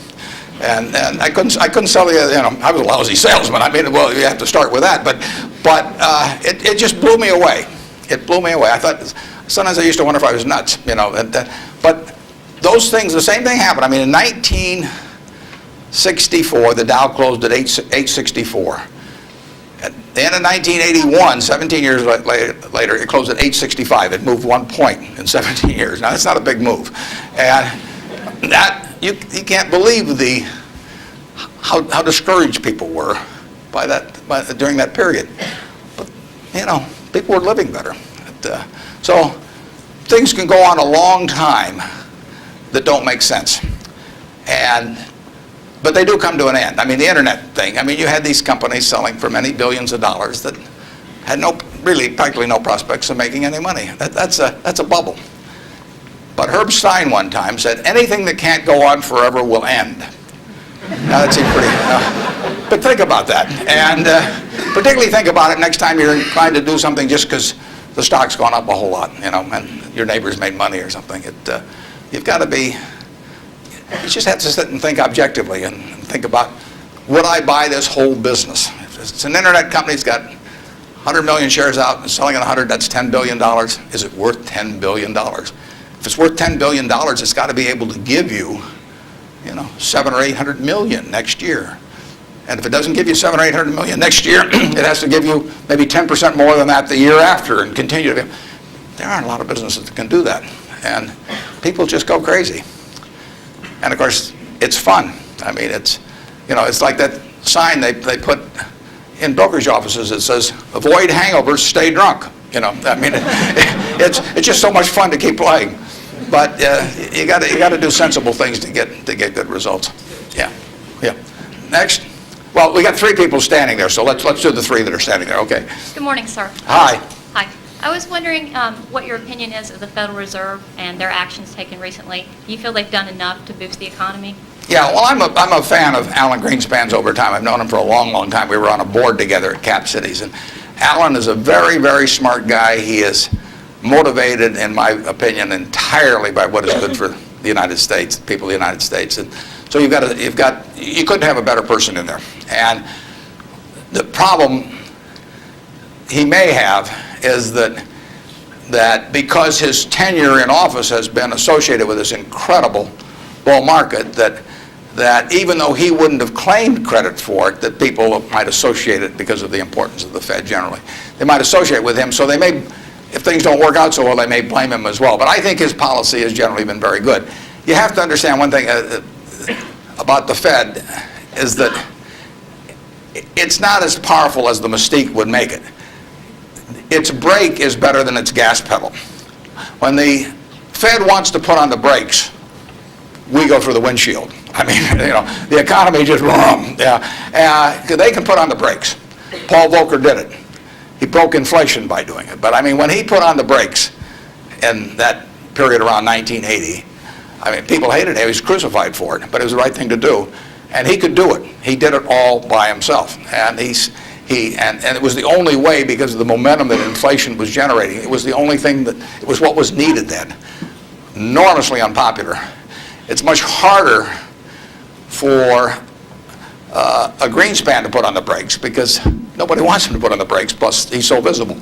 And I couldn't sell you, I was a lousy salesman. I mean, well, you have to start with that, but it just blew me away. It blew me away. I thought, sometimes I used to wonder if I was nuts, but those things, the same thing happened. I mean, in 1964, the Dow closed at 864. At the end of 1981, 17 years later, it closed at 865. It moved 1 point in 17 years. Now, that's not a big move. And that, you can't believe how discouraged people were during that period. But, people were living better. So things can go on a long time that don't make sense. But they do come to an end. I mean, the internet thing, you had these companies selling for many billions of dollars that had practically no prospects of making any money. That's a bubble. But Herb Stein one time said, anything that can't go on forever will end. Now that seems pretty, but think about that. And particularly think about it next time you're trying to do something just because the stock's gone up a whole lot, and your neighbor's made money or something. You've got to be, you just have to sit and think objectively and think about, would I buy this whole business? If it's an internet company that's got 100 million shares out and selling at 100, that's $10 billion. Is it worth $10 billion? If it's worth $10 billion, it's got to be able to give you, 700 or 800 million next year. And if it doesn't give you 700 or 800 million next year, it has to give you maybe 10% more than that the year after and continue to. There aren't a lot of businesses that can do that. And people just go crazy. And of course, it's fun. I mean, it's like that sign they put in brokerage offices that says, avoid hangovers, stay drunk. I mean, it's just so much fun to keep playing. But you got to do sensible things to get good results. Yeah. Next. Well, we got 3 people standing there, so let's do the 3 that are standing there. Okay. Good morning, sir. Hi. Hi. I was wondering what your opinion is of the Federal Reserve and their actions taken recently. Do you feel they've done enough to boost the economy? Yeah, well, I'm a fan of Alan Greenspan's over time. I've known him for a long, long time. We were on a board together at Cap Cities, and Alan is a very, very smart guy. He is motivated, in my opinion, entirely by what is good for the United States, the people of the United States. And so you couldn't have a better person in there. And the problem he may have is that because his tenure in office has been associated with this incredible bull market, that even though he wouldn't have claimed credit for it, that people might associate it because of the importance of the Fed generally. They might associate with him, so they may, if things don't work out so well, they may blame him as well. But I think his policy has generally been very good. You have to understand one thing about the Fed is that it's not as powerful as the mystique would make it. Its brake is better than its gas pedal. When the Fed wants to put on the brakes, we go through the windshield. I mean, the economy just, they can put on the brakes. Paul Volcker did it. He broke inflation by doing it. But I mean, when he put on the brakes in that period around 1980, I mean, people hated him. He was crucified for it, but it was the right thing to do. And he could do it. He did it all by himself. And and it was the only way, because of the momentum that inflation was generating. It was the only thing it was what was needed then. Enormously unpopular. It's much harder for a Greenspan to put on the brakes because nobody wants him to put on the brakes, plus he's so visible.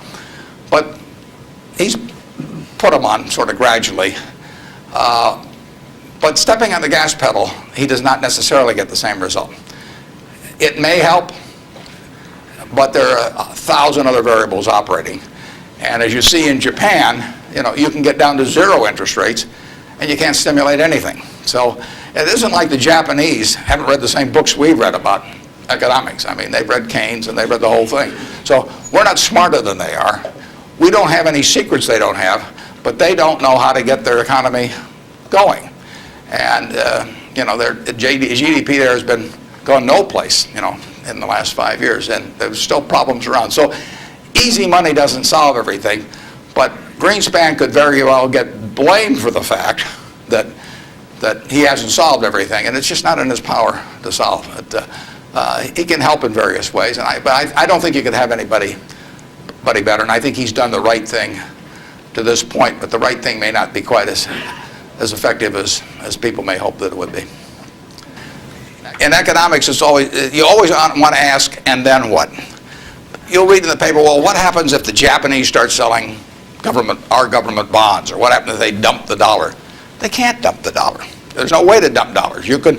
But he's put them on sort of gradually. But stepping on the gas pedal, he does not necessarily get the same result. It may help, but there are 1,000 other variables operating. And as you see in Japan, you can get down to 0 interest rates and you can't stimulate anything. So it isn't like the Japanese haven't read the same books we've read about economics. I mean, they've read Keynes and they've read the whole thing. So we're not smarter than they are. We don't have any secrets they don't have, but they don't know how to get their economy going. And, their GDP there has been gone no place, in the last 5 years, and there's still problems around. So easy money doesn't solve everything, but Greenspan could very well get blamed for the fact that he hasn't solved everything, and it's just not in his power to solve it. He can help in various ways, but I don't think you could have anybody better, and I think he's done the right thing to this point, but the right thing may not be quite as effective as people may hope that it would be. In economics, you always want to ask, and then what? You'll read in the paper, well, what happens if the Japanese start selling our government bonds, or what happens if they dump the dollar? They can't dump the dollar. There's no way to dump dollars. You can,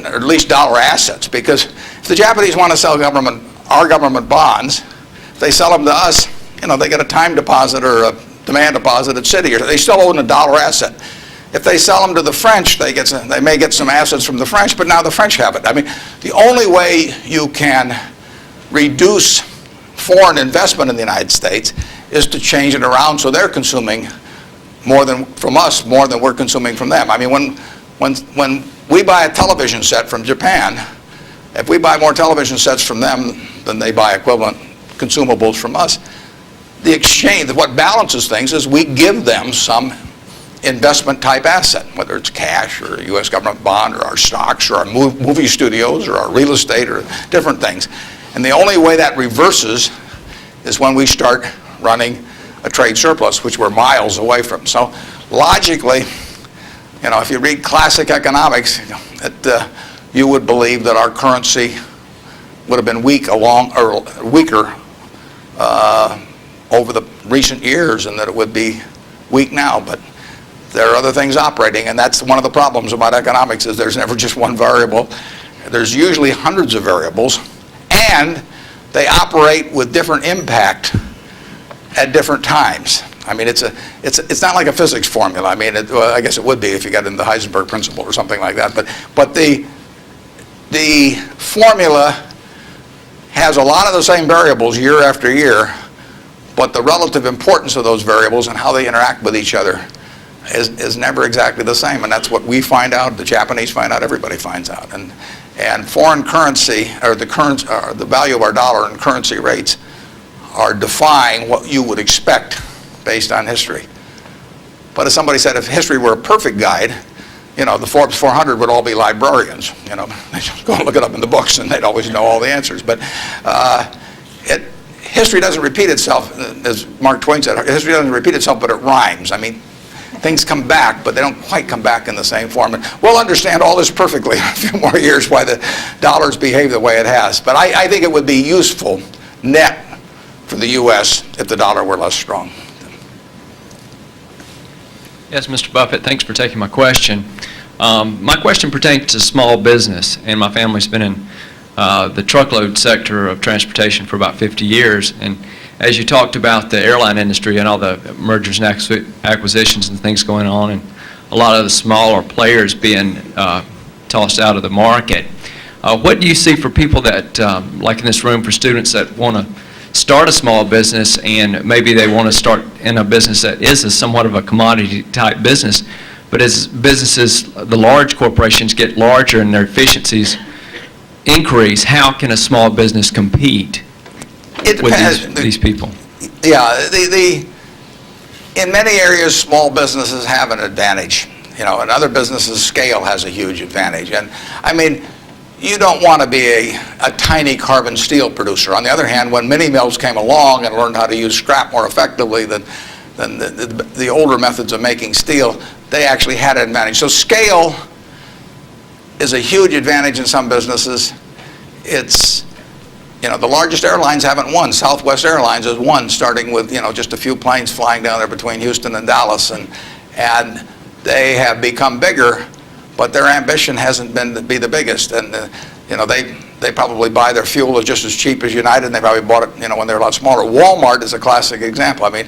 or at least dollar assets, because if the Japanese want to sell our government bonds, if they sell them to us, they get a time deposit or a demand deposit at Citi, or they still own a dollar asset. If they sell them to the French, they may get some assets from the French, but now the French have it. I mean, the only way you can reduce foreign investment in the United States is to change it around so they're consuming more than from us, more than we're consuming from them. I mean, when we buy a television set from Japan, if we buy more television sets from them than they buy equivalent consumables from us, the exchange, what balances things is we give them some investment type asset, whether it's cash or a U.S. government bond or our stocks or our movie studios or our real estate or different things. And the only way that reverses is when we start running a trade surplus, which we're miles away from. So logically, if you read classic economics, you would believe that our currency would have been weaker over the recent years, and that it would be weak now. But there are other things operating, and that's one of the problems about economics, is there's never just one variable. There's usually hundreds of variables, and they operate with different impact at different times. I mean, it's not like a physics formula. I mean, well, I guess it would be if you got into the Heisenberg principle or something like that. But the formula has a lot of the same variables year after year, but the relative importance of those variables and how they interact with each other is never exactly the same. And that's what we find out, the Japanese find out, everybody finds out. And foreign currency, or the value of our dollar and currency rates, are defying what you would expect based on history. But as somebody said, if history were a perfect guide, the Forbes 400 would all be librarians. They just go and look it up in the books, and they'd always know all the answers. But history doesn't repeat itself, as Mark Twain said. History doesn't repeat itself, but it rhymes. I mean, things come back, but they don't quite come back in the same form. And we'll understand all this perfectly in a few more years, why the dollar's behaved the way it has. But I think it would be useful net for the U.S. if the dollar were less strong. Yes, Mr. Buffett, thanks for taking my question. My question pertains to small business, and my family's been in the truckload sector of transportation for about 50 years. And as you talked about the airline industry and all the mergers and acquisitions and things going on, and a lot of the smaller players being tossed out of the market, what do you see for people that, like in this room, for students that want to start a small business, and maybe they want to start in a business that is somewhat of a commodity type business, but as businesses, the large corporations get larger and their efficiencies increase, how can a small business compete with these people? Yeah, in many areas, small businesses have an advantage. In other businesses, scale has a huge advantage. And I mean, you don't want to be a tiny carbon steel producer. On the other hand, when mini mills came along and learned how to use scrap more effectively than the older methods of making steel, they actually had an advantage. So scale is a huge advantage in some businesses. It's, the largest airlines haven't won. Southwest Airlines has won, starting with, just a few planes flying down there between Houston and Dallas. And they have become bigger, but their ambition hasn't been to be the biggest. And, they probably buy their fuel just as cheap as United, and they probably bought it, when they're a lot smaller. Walmart is a classic example. I mean,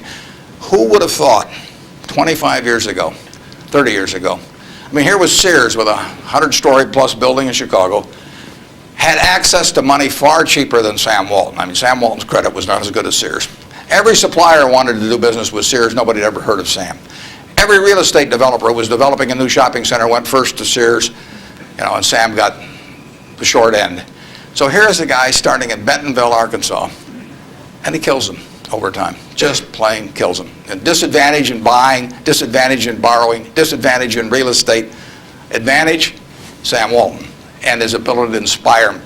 who would have thought 25 years ago, 30 years ago, I mean, here was Sears with a 100-story plus building in Chicago, had access to money far cheaper than Sam Walton. I mean, Sam Walton's credit was not as good as Sears. Every supplier wanted to do business with Sears. Nobody had ever heard of Sam. Every real estate developer who was developing a new shopping center went first to Sears, and Sam got the short end. So here's a guy starting in Bentonville, Arkansas, and he kills them over time. Just plain kills them. And disadvantage in buying, disadvantage in borrowing, disadvantage in real estate. Advantage, Sam Walton, and his ability to inspire,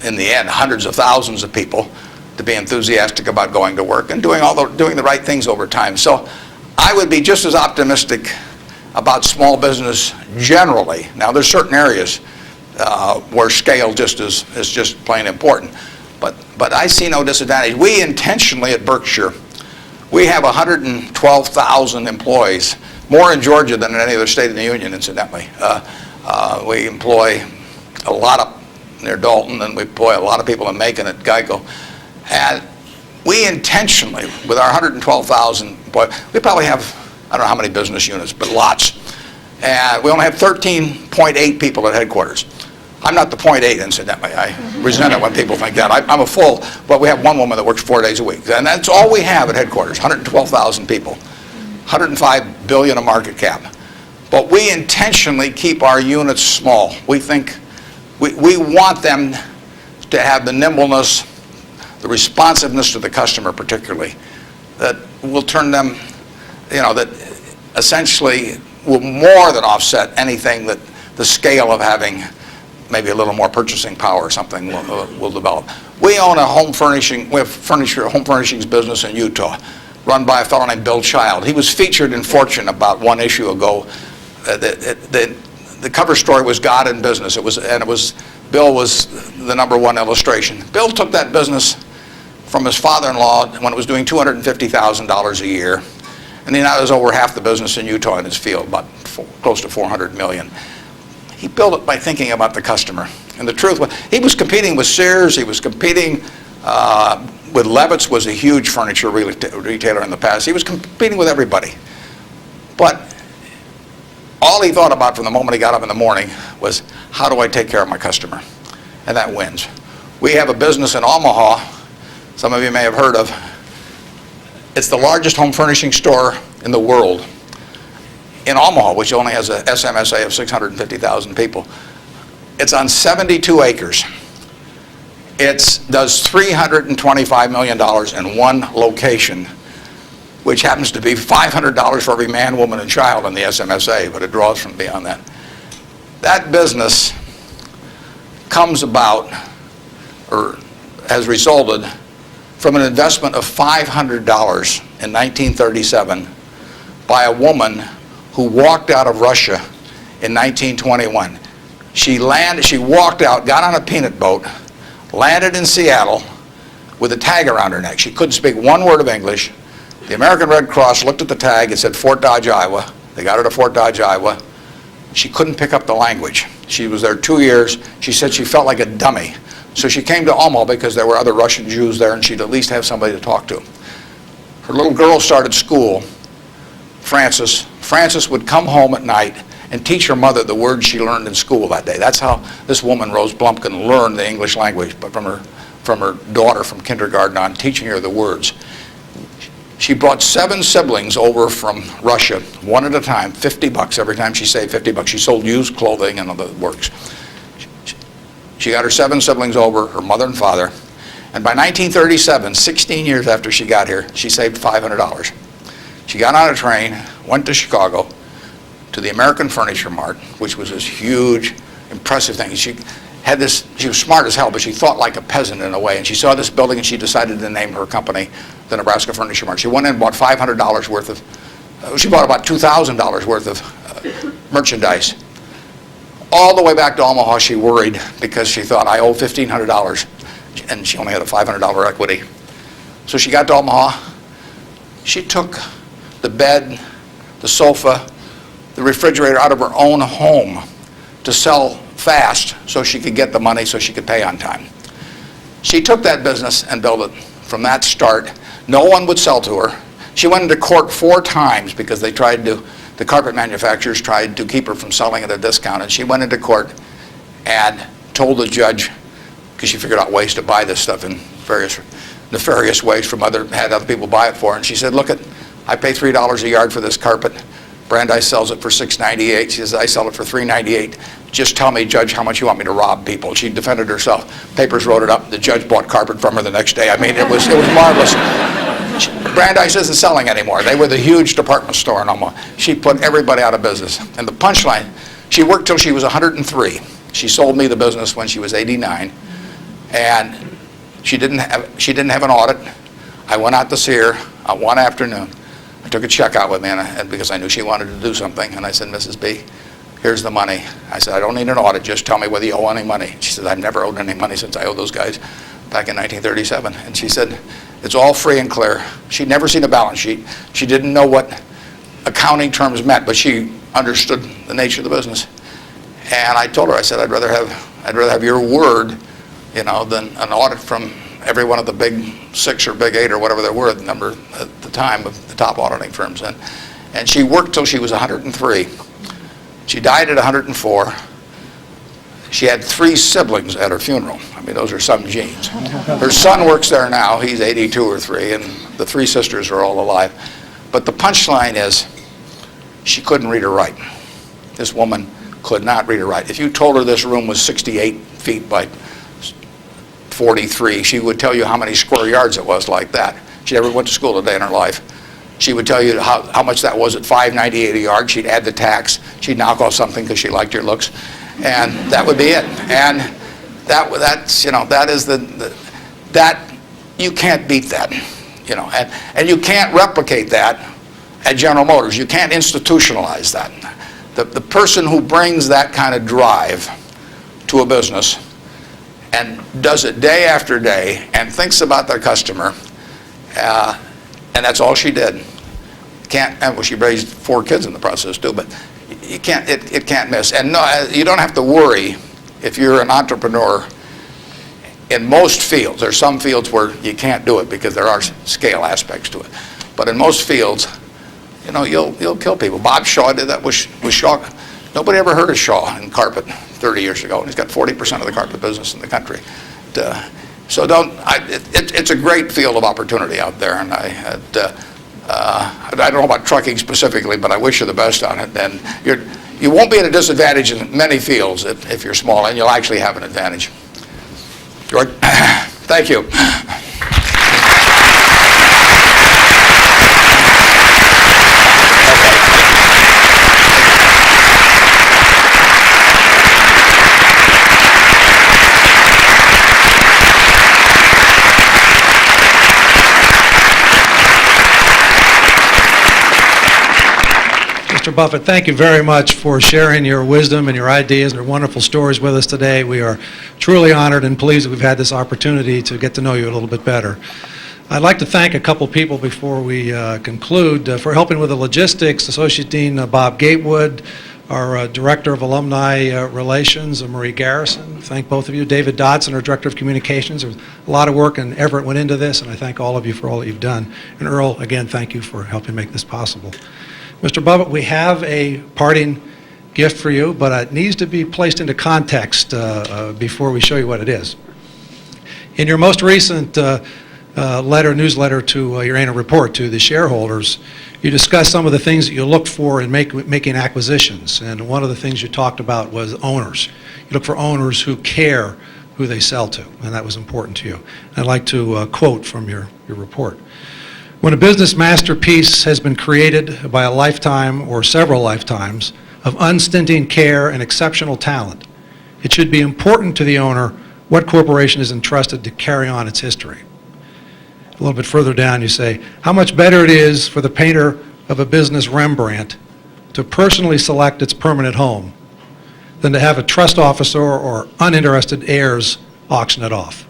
in the end, hundreds of thousands of people to be enthusiastic about going to work and doing the right things over time. So I would be just as optimistic about small business generally. Now, there's certain areas where scale is just plain important. But I see no disadvantage. We intentionally at Berkshire, we have 112,000 employees, more in Georgia than in any other state in the union, incidentally. We employ a lot up near Dalton, and we employ a lot of people in Macon at Geico. And we intentionally, with our 112,000 employees, we probably have, I don't know how many business units, but lots. And we only have 13.8 people at headquarters. I'm not the 0.8, incidentally. I resent it when people think that. I'm a full, but we have one woman that works 4 days a week. And that's all we have at headquarters, 112,000 people, 105 billion of market cap. But we intentionally keep our units small. We think, we want them to have the nimbleness, the responsiveness to the customer particularly, that will turn them, that essentially will more than offset anything that the scale of having maybe a little more purchasing power or something will develop. We own a home furnishings business in Utah. run by a fellow named Bill Child. He was featured in Fortune about one issue ago. The cover story was God in Business. Bill was the #1 illustration. Bill took that business from his father-in-law when it was doing $250,000 a year, and he now has over half the business in Utah in his field, about close to $400 million. He built it by thinking about the customer. And the truth was, he was competing with Sears, he was competing with Levitt's, was a huge furniture retailer in the past. He was competing with everybody. But all he thought about from the moment he got up in the morning was, how do I take care of my customer? And that wins. We have a business in Omaha, some of you may have heard of. It's the largest home furnishing store in the world. In Omaha, which only has a SMSA of 650,000 people. It's on 72 acres. It does $325 million in one location, which happens to be $500 for every man, woman, and child in the SMSA, but it draws from beyond that. That business comes about, or has resulted, from an investment of $500 in 1937 by a woman who walked out of Russia in 1921. She walked out, got on a peanut boat, landed in Seattle with a tag around her neck. She couldn't speak one word of English. The American Red Cross looked at the tag. It said Fort Dodge, Iowa. They got her to Fort Dodge, Iowa. She couldn't pick up the language. She was there 2 years. She said she felt like a dummy. So she came to Omaha because there were other Russian Jews there, and she'd at least have somebody to talk to. Her little girl started school, Frances. Frances would come home at night and teach her mother the words she learned in school that day. That's how this woman, Rose Blumpkin, learned the English language, but from her daughter from kindergarten on, teaching her the words. She brought 7 siblings over from Russia, one at a time, $50 every time she saved $50. She sold used clothing and other works. She got her 7 siblings over, her mother and father, and by 1937, 16 years after she got here, she saved $500. She got on a train, went to Chicago, to the American Furniture Mart, which was this huge, impressive thing. She was smart as hell, but she thought like a peasant in a way, and she saw this building and she decided to name her company the Nebraska Furniture Mart. She went in and bought $500 worth of, she bought about $2,000 worth of merchandise. All the way back to Omaha, she worried because she thought, I owe $1,500, and she only had a $500 equity. So she got to Omaha. She took the bed, the sofa, the refrigerator out of her own home to sell fast so she could get the money so she could pay on time. She took that business and built it from that start. No one would sell to her. She went into court 4 times because the carpet manufacturers tried to keep her from selling at a discount, and she went into court and told the judge, because she figured out ways to buy this stuff in various nefarious ways had other people buy it for her, and she said, look, I pay $3 a yard for this carpet. Brandeis sells it for $6.98. She says, I sell it for $3.98. Just tell me, Judge, how much you want me to rob people. She defended herself. Papers wrote it up. The judge bought carpet from her the next day. I mean, it was marvelous. Brandeis isn't selling anymore. They were the huge department store in Omaha. She put everybody out of business. And the punchline, she worked till she was 103. She sold me the business when she was 89. And she didn't have an audit. I went out to see her one afternoon. I took a check out with me and because I knew she wanted to do something. And I said, Mrs. B, here's the money. I said, I don't need an audit. Just tell me whether you owe any money. She said, I've never owed any money since I owed those guys back in 1937. And she said, it's all free and clear. She'd never seen a balance sheet. She didn't know what accounting terms meant, but she understood the nature of the business. And I told her, I said, I'd rather have your word, than an audit from every one of the big 6 or big 8 or whatever there were, the number at the time of the top auditing firms. And she worked till she was 103. She died at 104. She had 3 siblings at her funeral. I mean, those are some genes. Her son works there now. He's 82 or 3, and the 3 sisters are all alive. But the punchline is, she couldn't read or write. This woman could not read or write. If you told her this room was 68 feet by 43, she would tell you how many square yards it was like that. She never went to school a day in her life. She would tell you how much that was at $5.98 a yard. She'd add the tax. She'd knock off something because she liked your looks. And that would be it. And that is that you can't beat that. you know, and you can't replicate that at General Motors. You can't institutionalize that. The person who brings that kind of drive to a business and does it day after day and thinks about their customer, and that's all she did. Well, she raised 4 kids in the process too, but you can't, it can't miss. And no, you don't have to worry if you're an entrepreneur in most fields. There's some fields where you can't do it because there are scale aspects to it. But in most fields, you know, you'll kill people. Bob Shaw did that with Shaw. Nobody ever heard of Shaw in carpet 30 years ago, and he's got 40% of the carpet business in the country. So it's a great field of opportunity out there, and I don't know about trucking specifically, but I wish you the best on it. And you won't be at a disadvantage in many fields if you're small, and you'll actually have an advantage. George, thank you. Mr. Buffett, thank you very much for sharing your wisdom and your ideas and your wonderful stories with us today. We are truly honored and pleased that we've had this opportunity to get to know you a little bit better. I'd like to thank a couple people before we conclude for helping with the logistics. Associate Dean Bob Gatewood, our Director of Alumni Relations, Marie Garrison. Thank both of you. David Dodson, our Director of Communications. There's a lot of work and effort went into this, and I thank all of you for all that you've done. And Earl, again, thank you for helping make this possible. Mr. Buffett, we have a parting gift for you, but it needs to be placed into context before we show you what it is. In your most recent newsletter to your annual report to the shareholders, you discussed some of the things that you look for in making acquisitions, and one of the things you talked about was owners. You look for owners who care who they sell to, and that was important to you. I'd like to quote from your report. When a business masterpiece has been created by a lifetime or several lifetimes of unstinting care and exceptional talent, it should be important to the owner what corporation is entrusted to carry on its history. A little bit further down you say, how much better it is for the painter of a business Rembrandt to personally select its permanent home than to have a trust officer or uninterested heirs auction it off.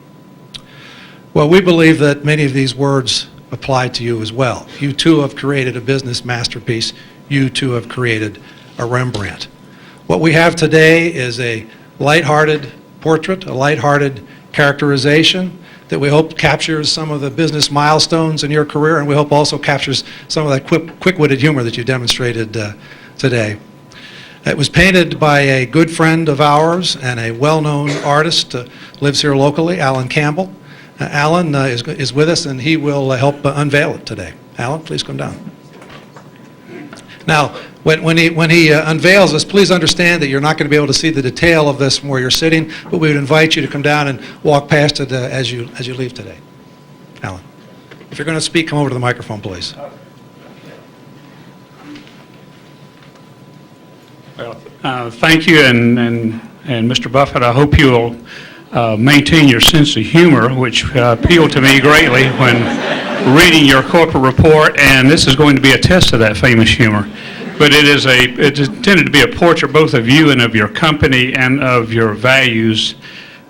Well, we believe that many of these words apply to you as well. You too have created a business masterpiece. You too have created a Rembrandt. What we have today is a lighthearted portrait, a lighthearted characterization that we hope captures some of the business milestones in your career, and we hope also captures some of that quick-witted humor that you demonstrated today. It was painted by a good friend of ours and a well-known artist, lives here locally, Alan Campbell. Alan is with us, and he will help unveil it today. Alan, please come down. Now, when he unveils this, please understand that you're not going to be able to see the detail of this from where you're sitting, but we would invite you to come down and walk past it as you leave today. Alan, if you're going to speak, come over to the microphone, please. Well, thank you, and Mr. Buffett, I hope you'll maintain your sense of humor, which appealed to me greatly when reading your corporate report, and this is going to be a test of that famous humor. But it's intended to be a portrait both of you and of your company and of your values.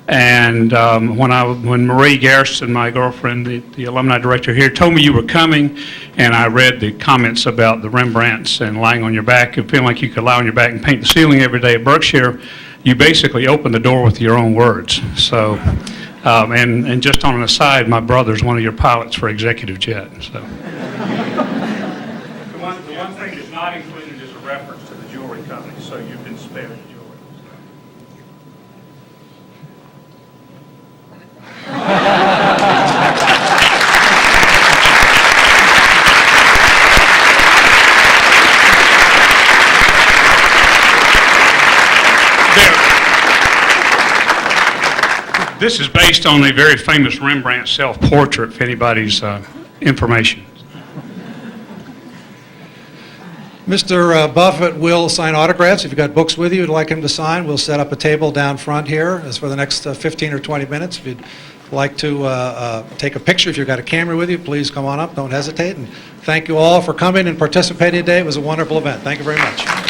And when Marie Garrison, my girlfriend, the alumni director here, told me you were coming, and I read the comments about the Rembrandts and lying on your back and feeling like you could lie on your back and paint the ceiling every day at Berkshire, you basically opened the door with your own words. So, and just on an aside, my brother's one of your pilots for executive jet. So, the one thing that's not included is a reference to the jewelry company. So you've been spared the jewelry. This is based on a very famous Rembrandt self-portrait, if anybody's information. Mr. Buffett will sign autographs. If you've got books with you you'd like him to sign, we'll set up a table down front here as for the next 15 or 20 minutes. If you'd like to take a picture, if you've got a camera with you, please come on up. Don't hesitate. And thank you all for coming and participating today. It was a wonderful event. Thank you very much.